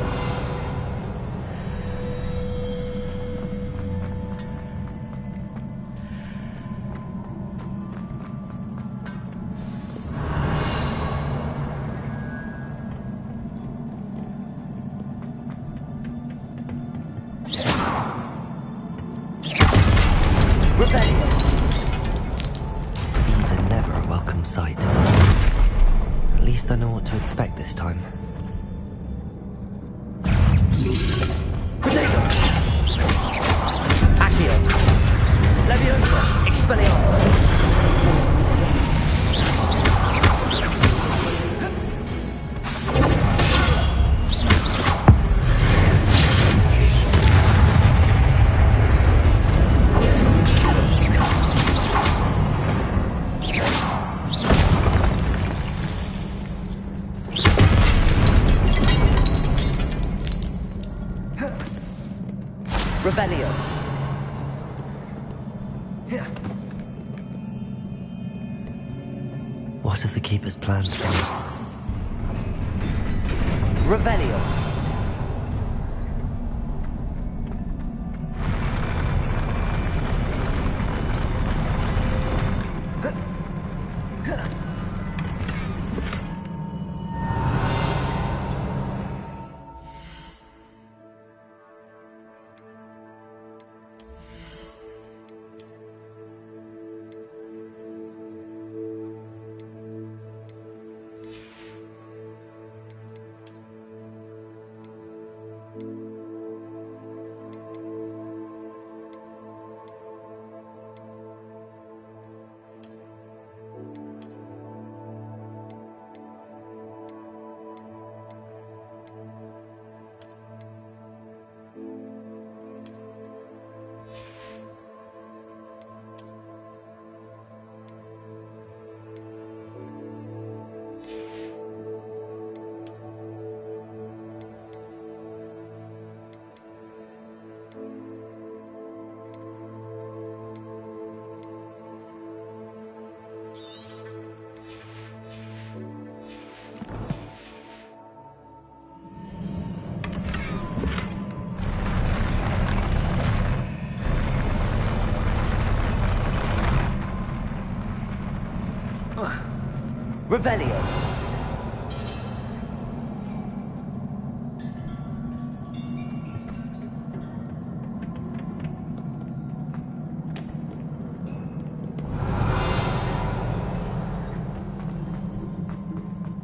Speaker 19: Revelio.
Speaker 1: These are never a welcome sight. At least I know what to expect this time.
Speaker 19: Potato. Accio. Leviosa. Expelliarmus. Revelio.
Speaker 1: What have the Keeper's plans been?
Speaker 19: Revelio. Revelio.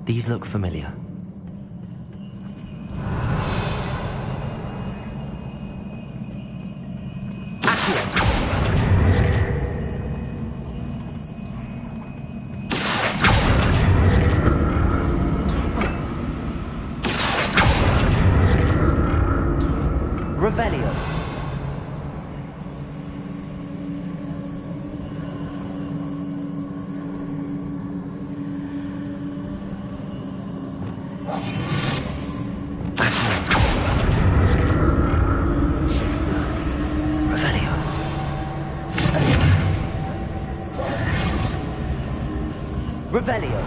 Speaker 1: These look familiar.
Speaker 19: Revelio.
Speaker 1: Revelio.
Speaker 19: Revelio.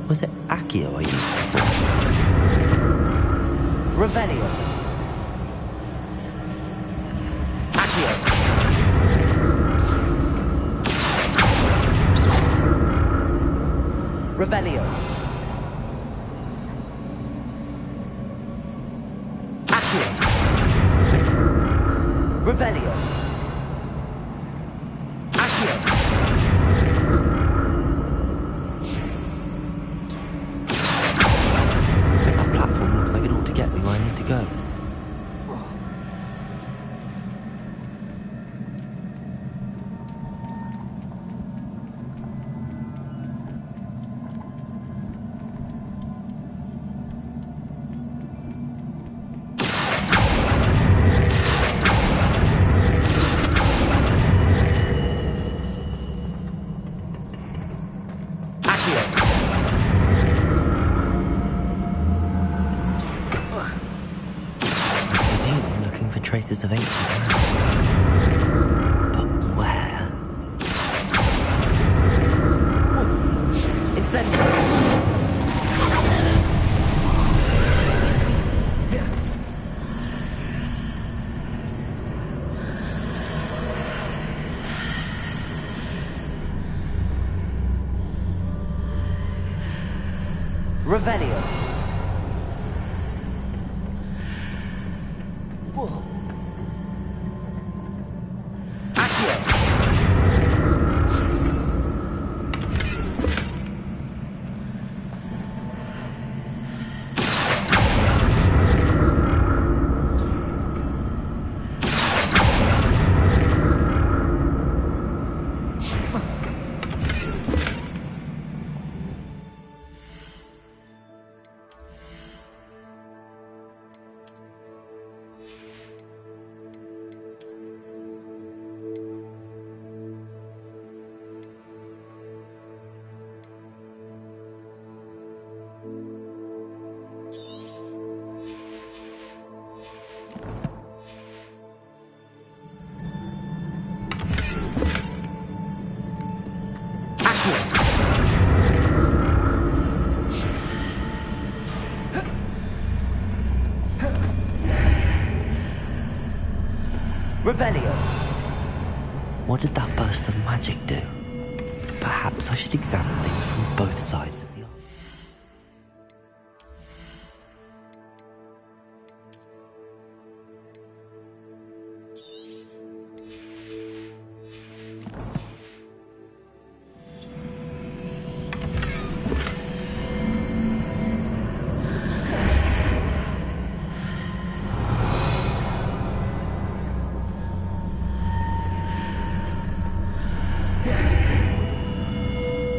Speaker 1: Was it Accio I used before?
Speaker 19: Revelio. Accio. Revelio. Accio. Revelio. Accio.
Speaker 1: That platform looks like it ought to get me where I need to go. for traces of ancient magic. But where?
Speaker 19: Incendio! Revelio. Whoa. Accio. Revelio.
Speaker 1: What did that burst of magic do? Perhaps I should examine things from both sides of the arm.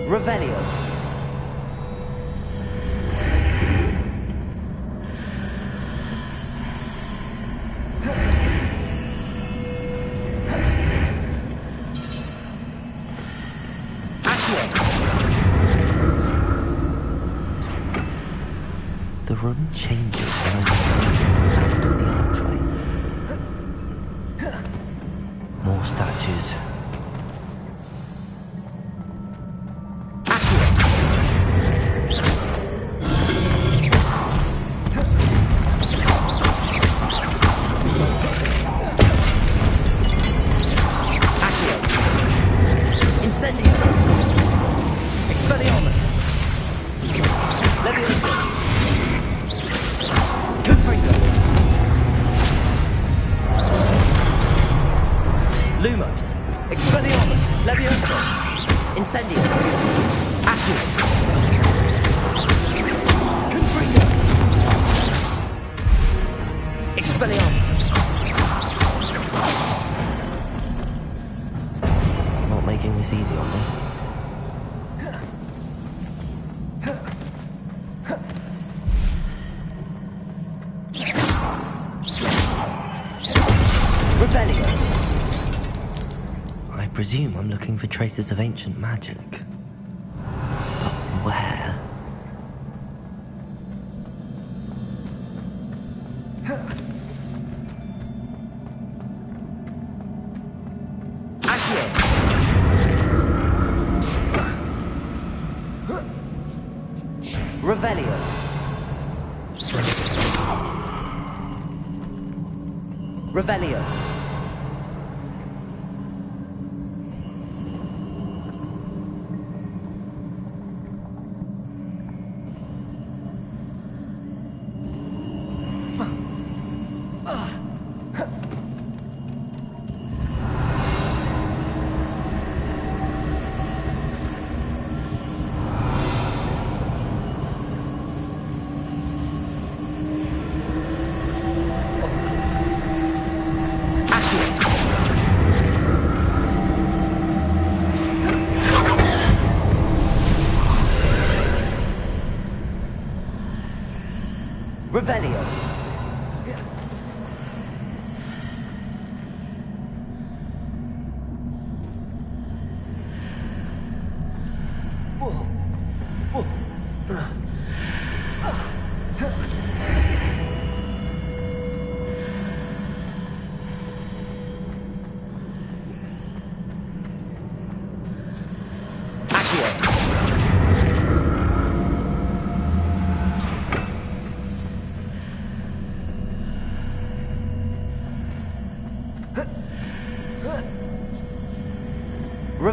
Speaker 19: Revelio.
Speaker 1: The room changes when I out of the archway. More statues.
Speaker 19: Lumos. Expelliarmus. Leviosa. Incendio. Accio. Confringo. Expelliarmus.
Speaker 1: Not making this easy on me.
Speaker 19: Revelio.
Speaker 1: I presume I'm looking for traces of ancient magic. But where?
Speaker 19: Accio. Revelio. Revelio.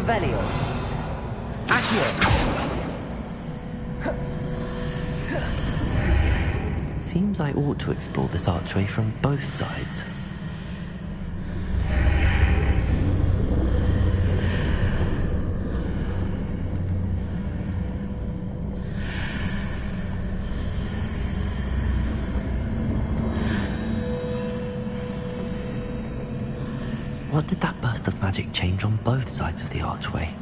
Speaker 19: Revelio. Accio.
Speaker 1: Seems I ought to explore this archway from both sides. What did that burst of magic change on both sides of the archway?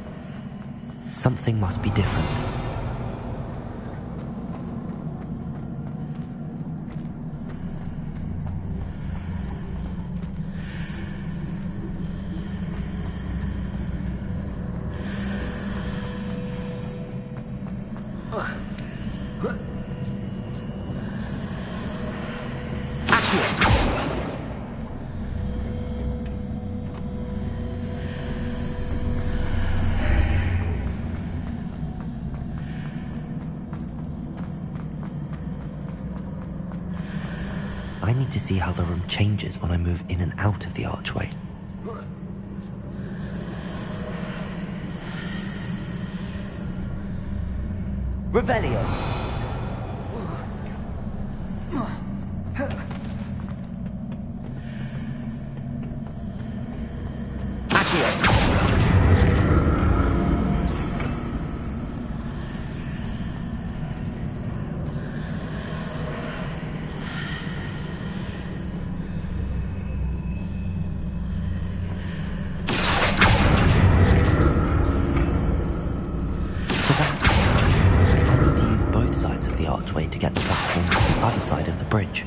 Speaker 1: Something must be different. I need to see how the room changes when I move in and out of the archway.
Speaker 19: Revelio.
Speaker 1: Archway to get the platform to the other side of the bridge.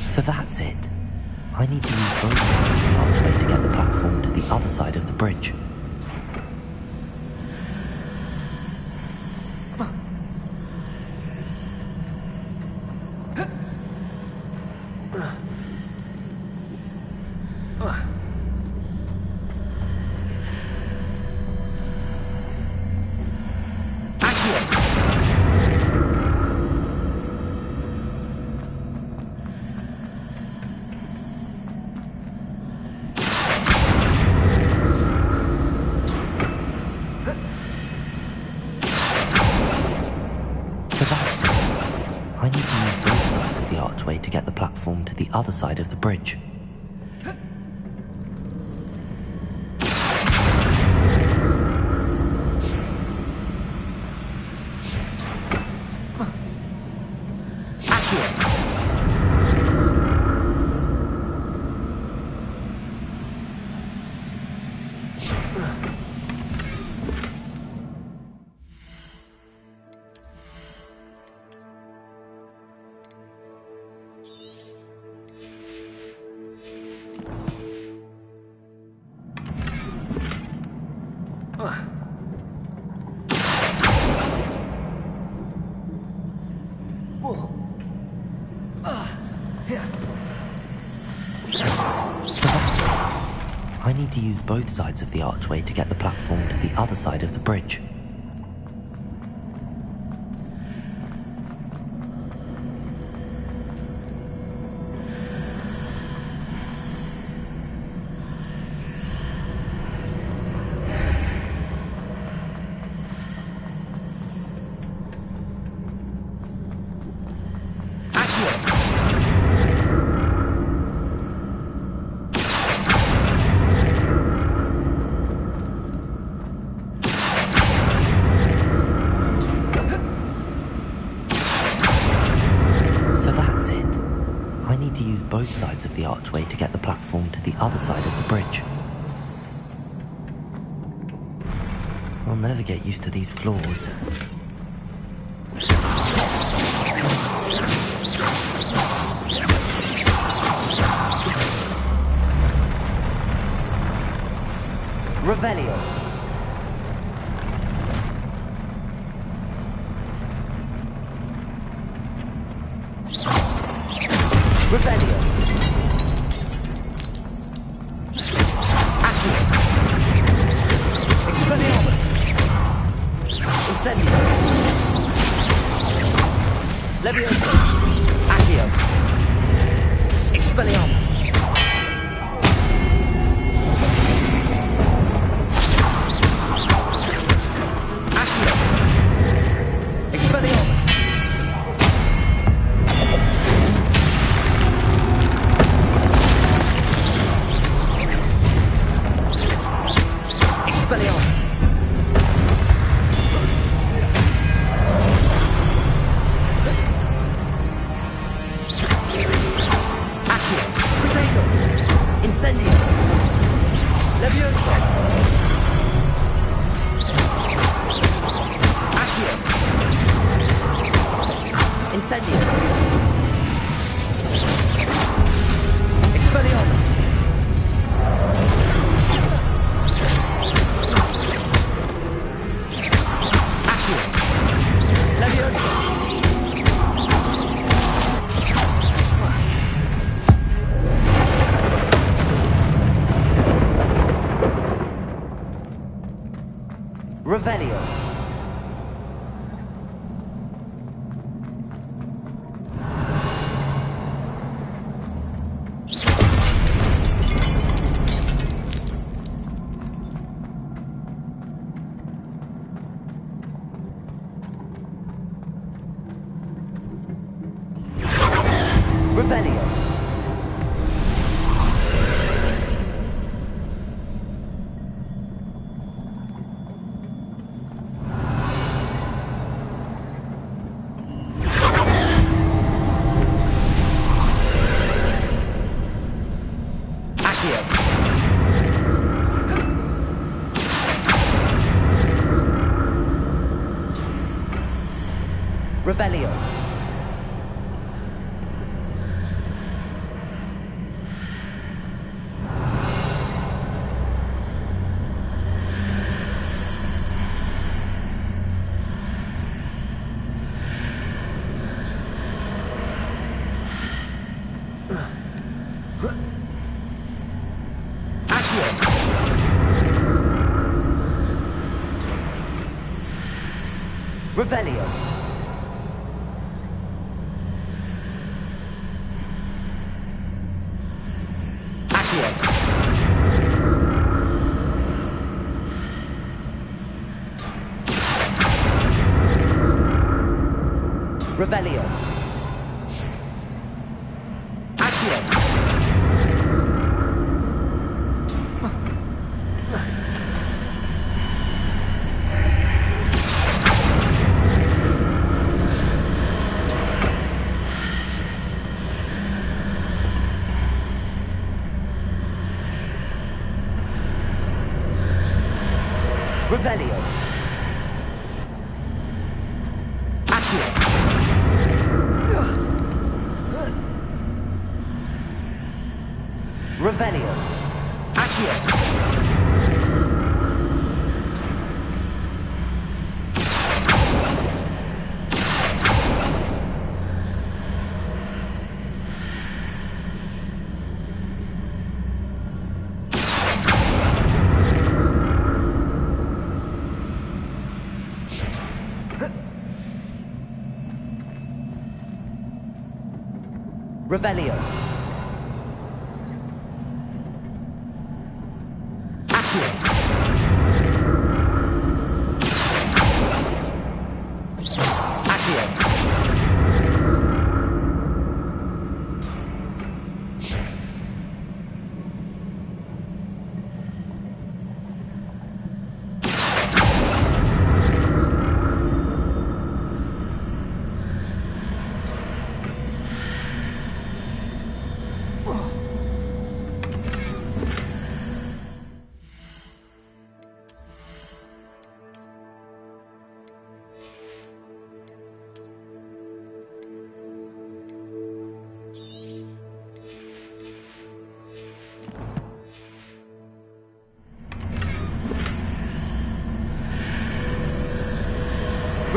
Speaker 1: So that's it. I need to use both sides of the archway to get the platform to the other side of the bridge. I need to use both sides of the archway to get the platform to the other side of the bridge. I need to use both sides of the archway to get the platform to the other side of the bridge. To use both sides of the archway to get the platform to the other side of the bridge. I'll never get used to these floors.
Speaker 19: Revelio. Revelio. Accio. Expelliarmus. Incendio. Levioso. Accio. Expelliarmus. Accio. Expelliarmus. Expelliarmus. Accio. Protego. Incendio. Levioso. Accio. Incendio. Expelliarmus. Accio. Levioso. Revelio. Revelio. Accio. Revelio. Accio. Revelio. Accio. Revelio. Accio. Revelio. Accio. Revelio. Accio. Revelio. Accio. Accio.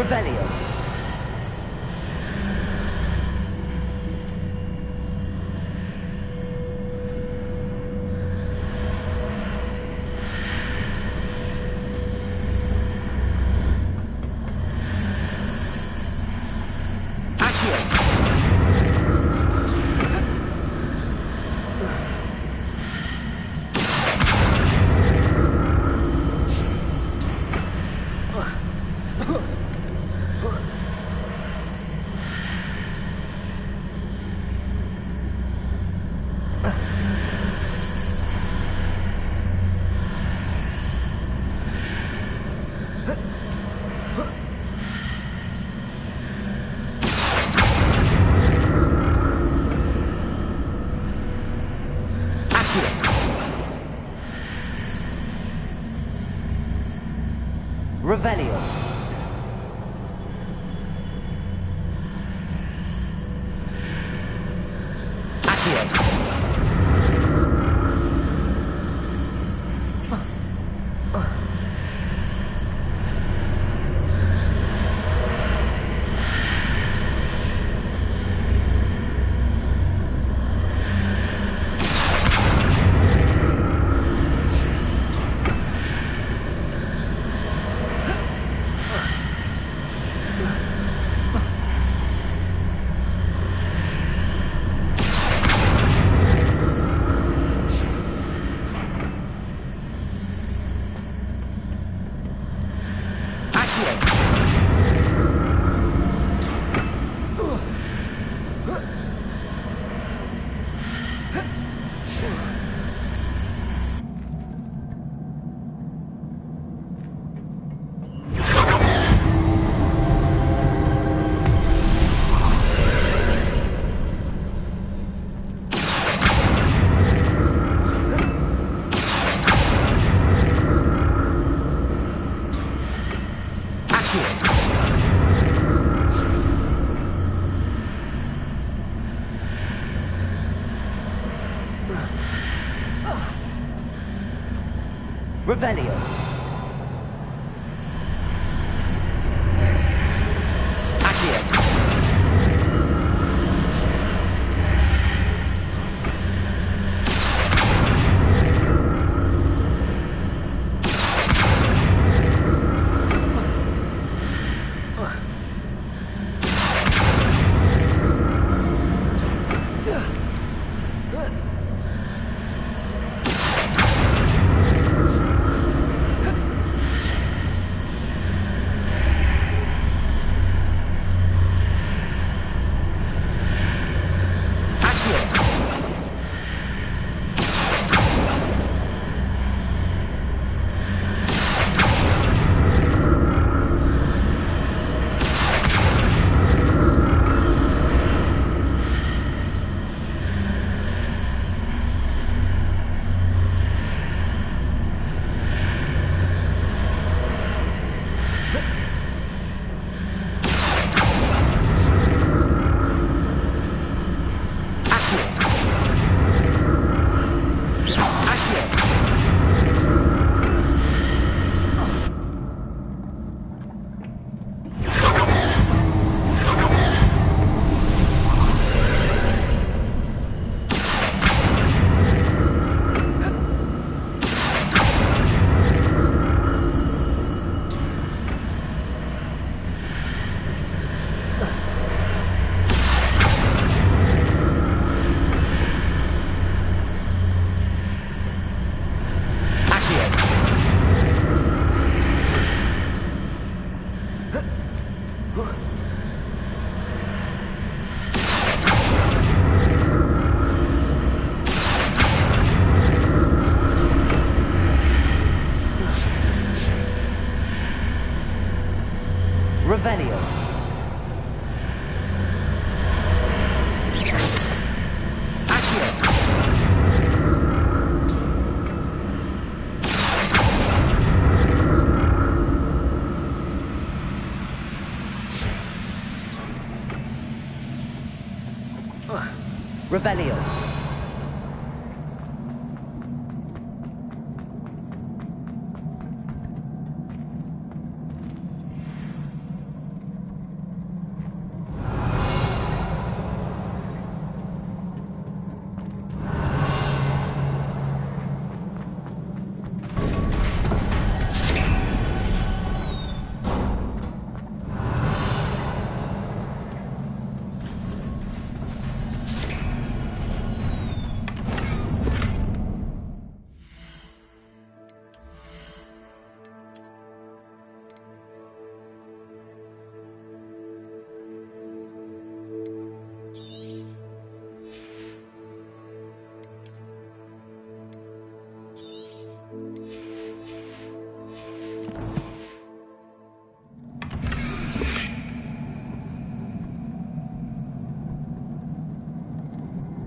Speaker 19: Revelio. Revelio. Revelio. Revelio. Revelio.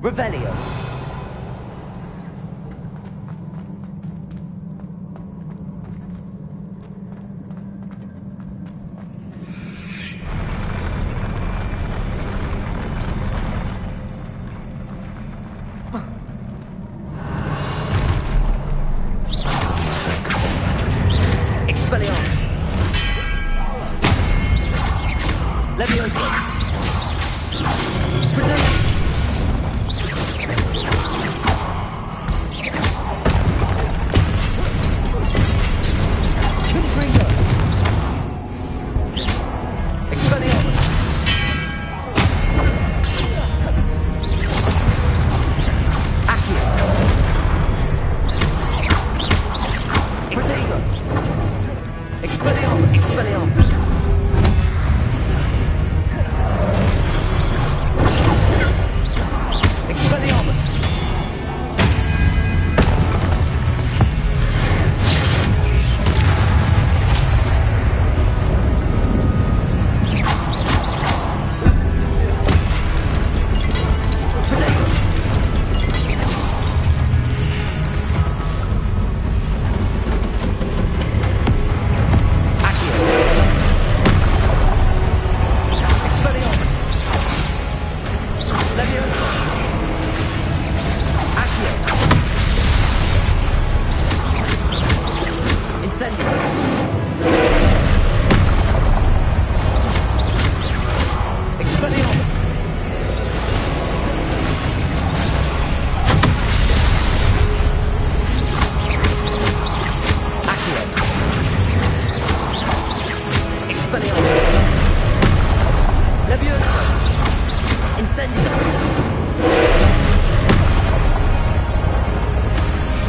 Speaker 19: Revelio. Expelliarmus. Leviosa. Protect. Confringo. Expelliarmus. Accio. Protego. Expelliarmus. Expelliarmus. Expelliarmus. Expelliarmus. Leviosa. Accio. Incendio. Expelliarmus. Accio. Expelliarmus. Leviosa. Incendio.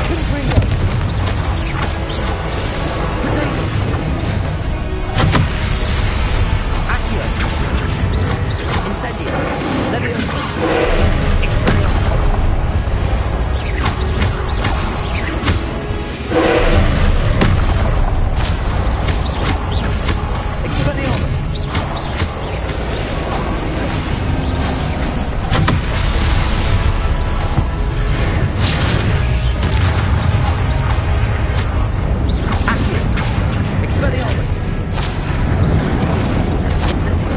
Speaker 19: Confringo. Protego. Accio. Incendio. Leviosa. Expelliarmus. Expelliarmus. Accio. Expelliarmus. Incendio.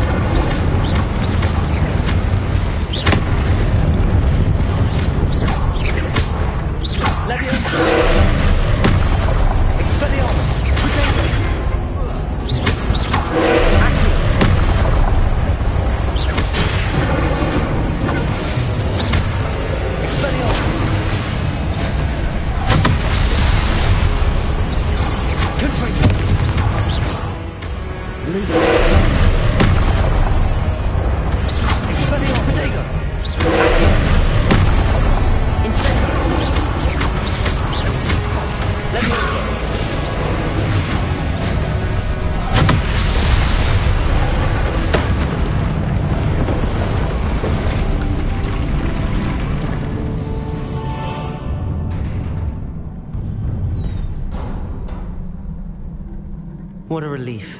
Speaker 19: Leviosa. Expelliarmus. Protego. Accio. Expelliarmus. Confringo. Ludus. Expelliarmus. Protego. Accio. Incendio. Leviosa.
Speaker 1: What a relief.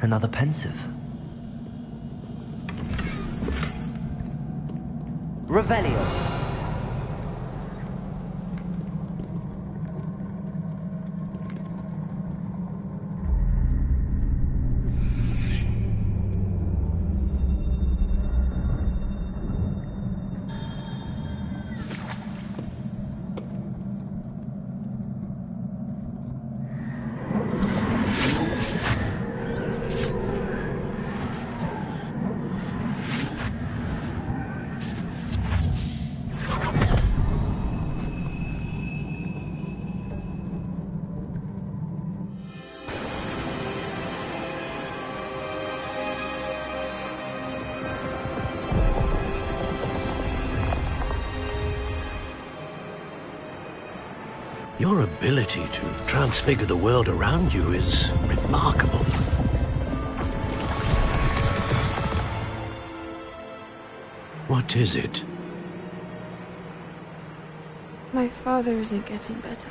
Speaker 1: Another pensive. Revelio.
Speaker 10: Your ability to transfigure the world around you is remarkable. What is it?
Speaker 21: My father isn't getting better.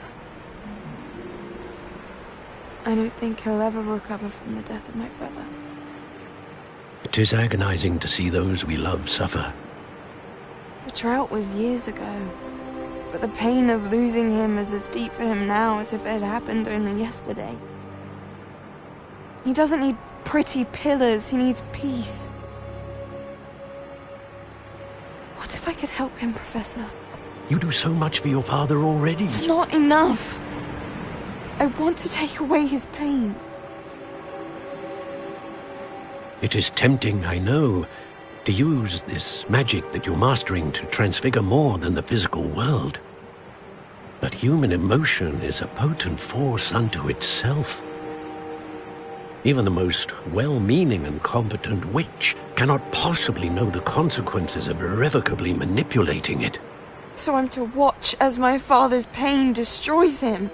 Speaker 21: I don't think he'll ever recover from the death of my brother.
Speaker 10: It is agonizing to see those we love suffer.
Speaker 21: The drought was years ago, but the pain of losing him is as deep for him now as if it had happened only yesterday. He doesn't need pretty pillars, he needs peace. What if I could help him, Professor?
Speaker 10: You do so much for your father already.
Speaker 21: It's not enough. I want to take away his pain.
Speaker 10: It is tempting, I know, to use this magic that you're mastering to transfigure more than the physical world. But human emotion is a potent force unto itself. Even the most well-meaning and competent witch cannot possibly know the consequences of irrevocably manipulating it.
Speaker 21: So I'm to watch as my father's pain destroys him.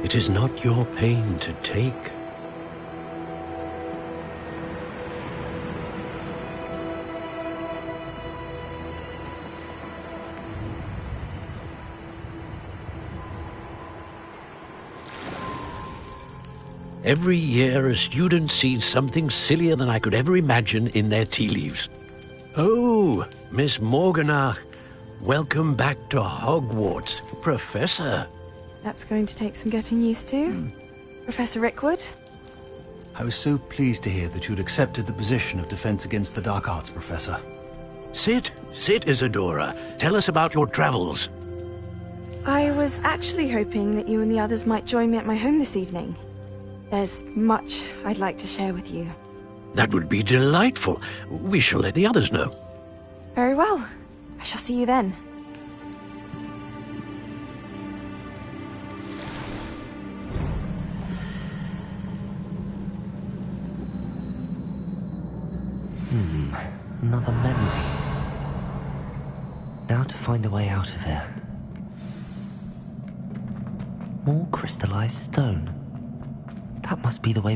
Speaker 10: It is not your pain to take. Every year, a student sees something sillier than I could ever imagine in their tea leaves. Oh, Miss Morganach, welcome back to Hogwarts, Professor.
Speaker 21: That's going to take some getting used to. Professor Rickwood?
Speaker 22: I was so pleased to hear that you'd accepted the position of Defense Against the Dark Arts, Professor.
Speaker 10: Sit, Isadora. Tell us about your travels.
Speaker 21: I was actually hoping that you and the others might join me at my home this evening. There's much I'd like to share with you.
Speaker 10: That would be delightful. We shall let the others know.
Speaker 21: Very well. I shall see you then.
Speaker 1: Another memory. Now to find a way out of here. More crystallized stone. That must be the way.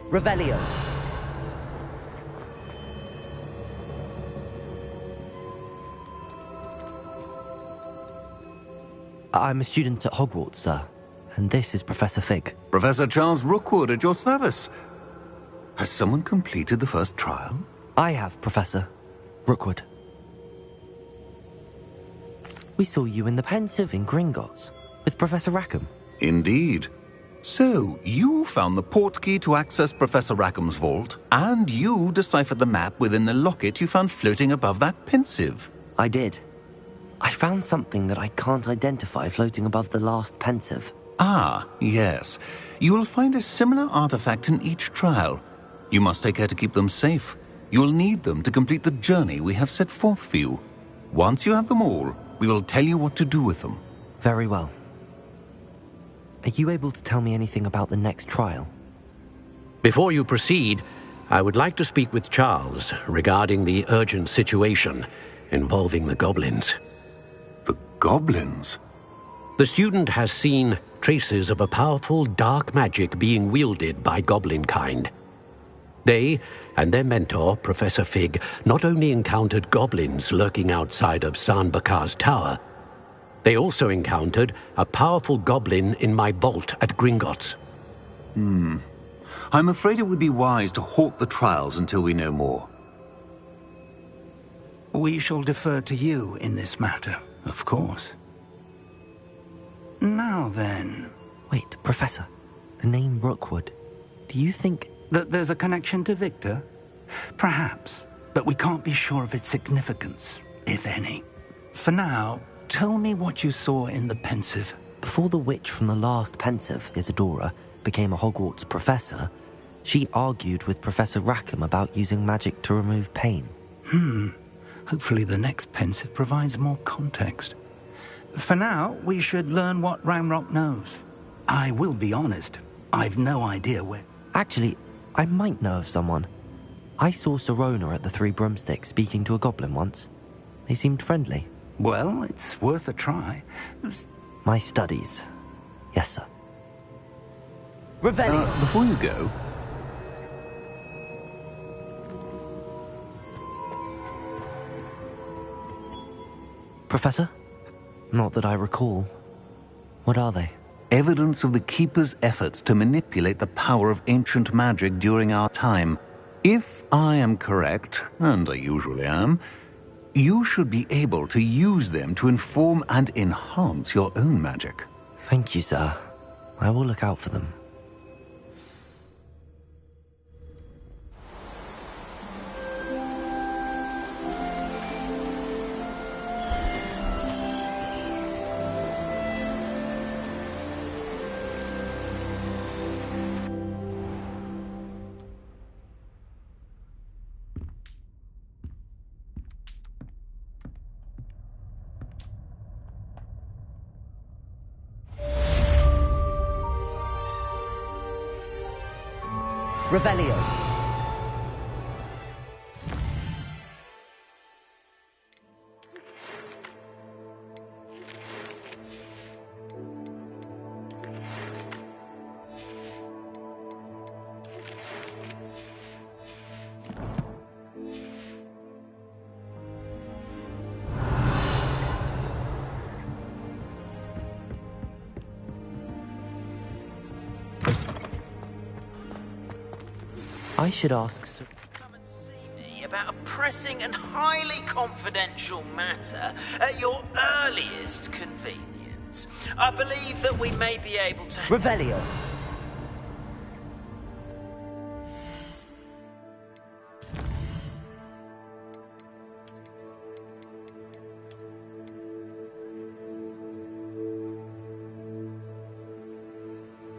Speaker 1: Revelio. I'm a student at Hogwarts, sir. And this is Professor Fig.
Speaker 23: Professor Charles Rookwood at your service. Has someone completed the first trial?
Speaker 1: I have, Professor Rookwood. We saw you in the Pensive in Gringotts with Professor Rackham.
Speaker 23: Indeed. So, you found the portkey to access Professor Rackham's vault, and you deciphered the map within the locket you found floating above that Pensive.
Speaker 1: I did. I found something that I can't identify floating above the last Pensive.
Speaker 23: Ah, yes. You will find a similar artifact in each trial. You must take care to keep them safe. You will need them to complete the journey we have set forth for you. Once you have them all, we will tell you what to do with them.
Speaker 1: Very well. Are you able to tell me anything about the next trial?
Speaker 10: Before you proceed, I would like to speak with Charles regarding the urgent situation involving the goblins.
Speaker 23: The goblins?
Speaker 10: The student has seen traces of a powerful dark magic being wielded by goblin kind. They and their mentor, Professor Fig, not only encountered goblins lurking outside of San Bakar's tower, they also encountered a powerful goblin in my vault at Gringotts.
Speaker 23: I'm afraid it would be wise to halt the trials until we know more.
Speaker 15: We shall defer to you in this matter, of course. Now then...
Speaker 1: Wait, Professor. The name Rookwood. Do you think...
Speaker 15: that there's a connection to Victor? Perhaps, but we can't be sure of its significance, if any. For now, tell me what you saw in the Pensive.
Speaker 1: Before the witch from the last Pensive, Isadora, became a Hogwarts professor, she argued with Professor Rackham about using magic to remove pain.
Speaker 15: Hopefully the next Pensive provides more context. For now, we should learn what Ranrock knows. I will be honest, I've no idea where...
Speaker 1: Actually, I might know of someone. I saw Sirona at the Three Broomsticks speaking to a goblin once. They seemed friendly.
Speaker 15: Well, it's worth a try.
Speaker 1: My studies. Yes, sir.
Speaker 23: Before you go...
Speaker 1: Professor? Not that I recall. What are they?
Speaker 23: Evidence of the Keeper's efforts to manipulate the power of ancient magic during our time. If I am correct, and I usually am, you should be able to use them to inform and enhance your own magic.
Speaker 1: Thank you, sir. I will look out for them.
Speaker 19: Revelio.
Speaker 1: I should ask...
Speaker 7: Come and see me about a pressing and highly confidential matter at your earliest convenience. I believe that we may be able to...
Speaker 19: Revelio.